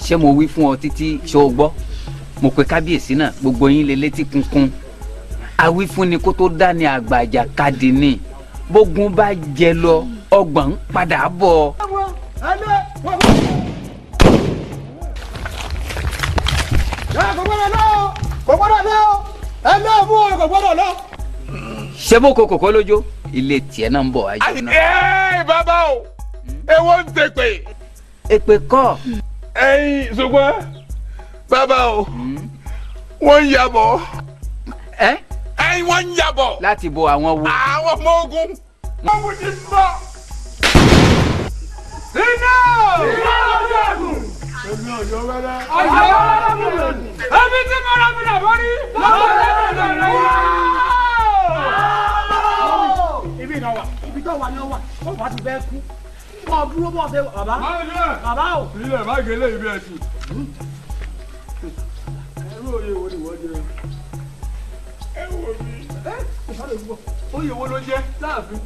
ṣé mo wí fún ọ títí ṣó o gbọ́ mo pe kábíyèsí náà gbogbo yín lè létí kunkun àwí fún ni kó tó dá ní àgbàjà kadì ní bógun bá jẹ lọ ọgbọ̀n padà bọ̀. ṣé bó ko kòkó lójó ilé tiẹ̀ náà ń bọ̀ ayé náà. ẹ bàbá o èwo ń tèpè. èpè kọ́. ẹ̀yin ṣùgbọ́n bàbá o wọ́n ń yabọ̀. ẹ̀yin wọ́n ń yabọ̀. láti bo àwọn wo. àwọn ọmọ ogun. wọ́n mú ti sọ. iná. iná lọ́jọ́ ẹ̀gùn. èmi ò yọ wẹ́rẹ́. ọ̀yọ́ wẹ́rẹ́ mi lò ní. èmi tí mo rà mí nà mọ́ ní. lọ́wọ́ lẹ́nu lọ́wọ́. ibi ìnáwó ibi tó wà ní ọwà ó wà ti bẹ́ẹ̀ kú ọ dúró bọ́ ṣe bàbá bàbá o. ilé má gé lé ibi ẹ̀sìn. ẹrú òye wo ni wọ́n jẹ. ẹ wò mí. oyè wo ló jẹ láàfin.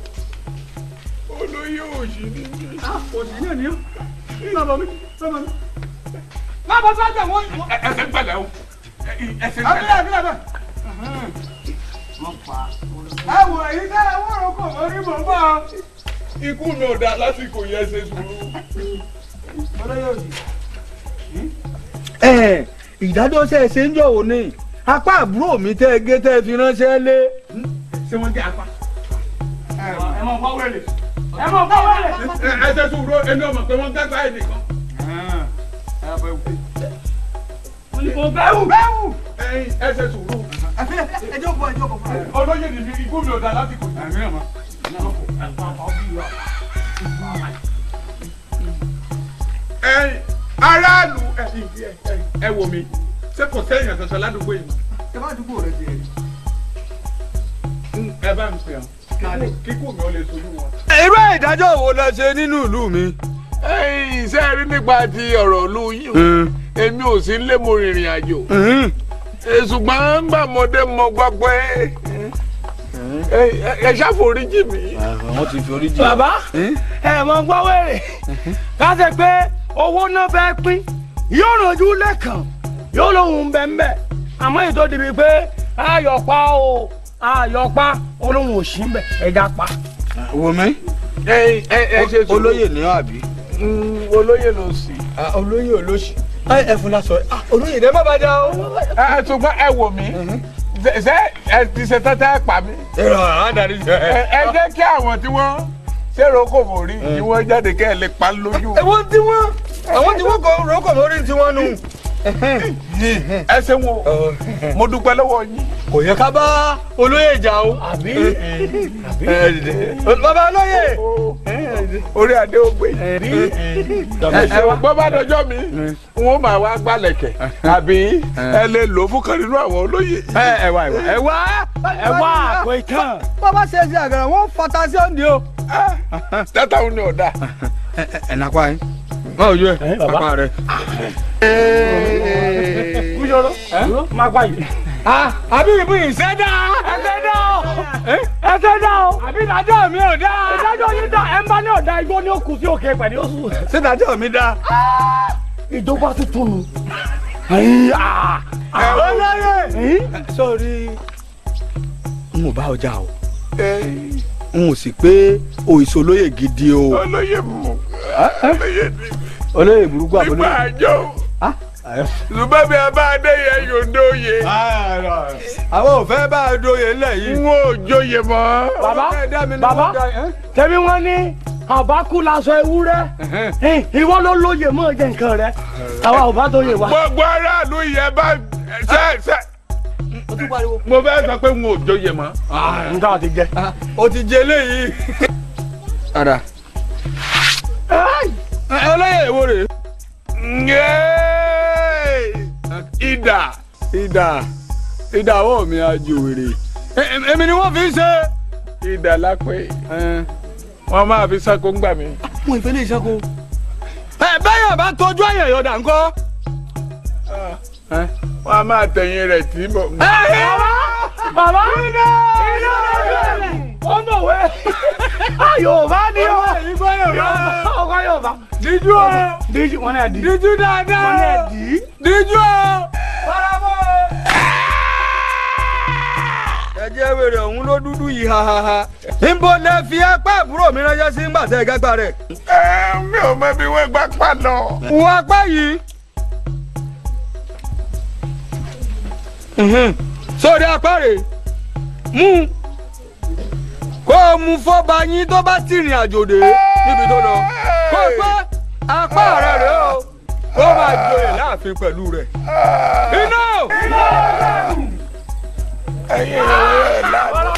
olóyè òsì ni mi. òsì náà ni ó. bàbá mi bàbá mi. bàbá tó jẹ wọn. ẹsẹ̀ gbẹ̀lẹ̀ o. ẹsẹ̀ gbẹ̀lẹ̀. gbẹ̀lẹ̀. wọ́n pa. ẹ wò èyí ká ẹ wọ́n rò kò lórí mọ̀ bá a. ikú mi ò dáa lásìkò yẹn ṣe sùúrù. olóyè òsì. ìdájọ́ ṣe é ṣe ń jọ òní apá àbúrò mi tẹ́ ẹ gé tẹ́ ẹ fi ránṣẹ́ lé. ṣé wọ́n jẹ́ apá. ẹ mọ̀ fọ́ wẹ̀lẹ̀. ẹ mọ̀ fọ́ wẹ̀lẹ̀. ẹ ṣe sùúrù ẹni ọmọ pé wọ́n gbàgbá ẹ̀ nìkan. bẹ́ẹ̀wù. ẹ ṣe sùúrù. ẹ jókòó ẹ jókòó. olóyè ni mi ikú mi ò dá lásìkò yìí. aráàlú ẹ wò mí ṣé kò sẹ́yìn àtọ̀tọ̀ ládùúgbò yìí. ẹ bá dúgbò rẹ ti rí. ẹ bá ń pè ọ́ kíkú mi ò lè sojú wọn. irú ìdájọ́ wo la ṣe nínú ìlú mi. iṣẹ́ rí nípa ti ọ̀rọ̀ ìlú yìí èmi ò sí lé mo rìnrìn àjò ṣùgbọ́n gbàmọ́dé mo gbọ́ pé ẹ ṣàforíjì mi. wọ́n ti fi oríjì. bàbá ẹ mọ gbọ́ wẹ̀rẹ̀ ká ṣe pé owó náà fẹ́ pín yóò rànjú lẹ́kàn yóò lóhùn bẹ́ẹ̀ àmọ́ ètò ìdìbò pé ayọ̀pá o ayọ̀pá olóhùn òsì ń bẹ̀ ẹ̀dá pa. wò mí. ẹ ṣe sùúrù. olóyè ní àbí. olóyè ló sì. olóyè olóṣì. ẹ fún lásọ olóyè dẹ má bá dá o. ṣùgbọ́n ẹ wò mí ṣe ẹ ti ṣe tẹ́tẹ́ pa mí. ẹ jẹ́ kí àwọn tí wọ́n ṣèrò kò mọ̀ rí kí wọ́n jáde kẹ́ ẹ lè pa lójú. àwọn tí wọ́n kò rò kò mọ̀ rí tí wọ́n nù. ẹ ṣe wo mo dúpẹ́ lọ́wọ́ yín. kò yẹ ká bá olóyè jà o. àbí bàbá olóyè. orí adé ó gbé yìí. gbọ́ bá dọjọ́ mi wọ́n máa wá gbálẹ̀kẹ̀ àbí ẹ lè lò fún kan nínú àwọn olóyè. ẹ wá àpò ìtàn. bàbá ṣe é ṣe àgàrà wọn fata sí òǹdí o. tẹ́tà òun ni ọ̀dà. ẹ̀ nàpa yín báwo yẹ apá rẹ. kújọ́rọ́ máa pa yìí. àbí ìbú ìṣẹ́dá. ẹ̀ṣẹ̀dá o àbí ìdájọ́ mi ò dá. ìdájọ́ yín dá ẹ̀ ń bá ní ọ̀dà igbó ní òkú sí òkè pẹ̀lú oṣù. ṣé ìdájọ́ mi dá. ìjọba tuntun nù. olóyè. sọ́ọ́rí n ò bá ọjà o n ò sì pé òìsàn olóyè gidi o. olóyè mú olóyè ní. olóyè burúkú àbólóyè. nípa àjọ ṣùgbọ́n bí a bá dé yẹn yóò dóye. àwọn ò fẹ́ bá a dóye ńlẹ̀ yìí. n ò jóye mọ́. bàbá tẹ̀mí wọn ní àbákú laṣọ ewúrẹ́ ìwọ ló lóye mọ́ jẹ́ nǹkan rẹ àwa ò bá dóye wa. gbogbo aráàlú yẹn bá ṣe. mo fẹ́ sọ pé n ò jóye mọ́. n ta ti jẹ. o ti jẹ eléyìí. ara olóyè èwo rè. ìdà ọwọ́ mi àjòwèrè èmi ni wọ́n fi ń ṣe. ìdà lápẹ́ wọ́n máa fi ṣáko ń gbà mí. mo ìfẹ́ lè ṣáko. bẹ́ẹ̀ bá tọ́jú àyàn yọ̀dà ńkọ́. wọ́n á máa tẹ̀yìn rẹ̀ tí bọ̀. bàbá iná ọmọ wẹ Yorùbá ni ọ ọkọ Yorùbá díjú o díjú wọn náà dí díjú dáadáa wọn náà dí díjú o faramọ. ẹ̀jẹ̀ wèrè ọ̀hún ló dúdú yìí hahaha. níbo lẹ fi apá àbúrò mi ránṣẹ́ sí ńgbà tẹ́ ẹ gágbá rẹ̀. mi ò mọ bí wọ́n gbá pa lọ. wọ́n apá yìí. sórí apá rẹ̀ mú kó o mú fọ́ba yín tó bá tìrìn àjò dé níbi tó lọ kó o pé apá rẹ̀ rẹ̀ o kó o máa joyè láàfin pẹ̀lú rẹ̀. iná. ẹ̀yin ìyàwó ẹ̀ láàbọ̀.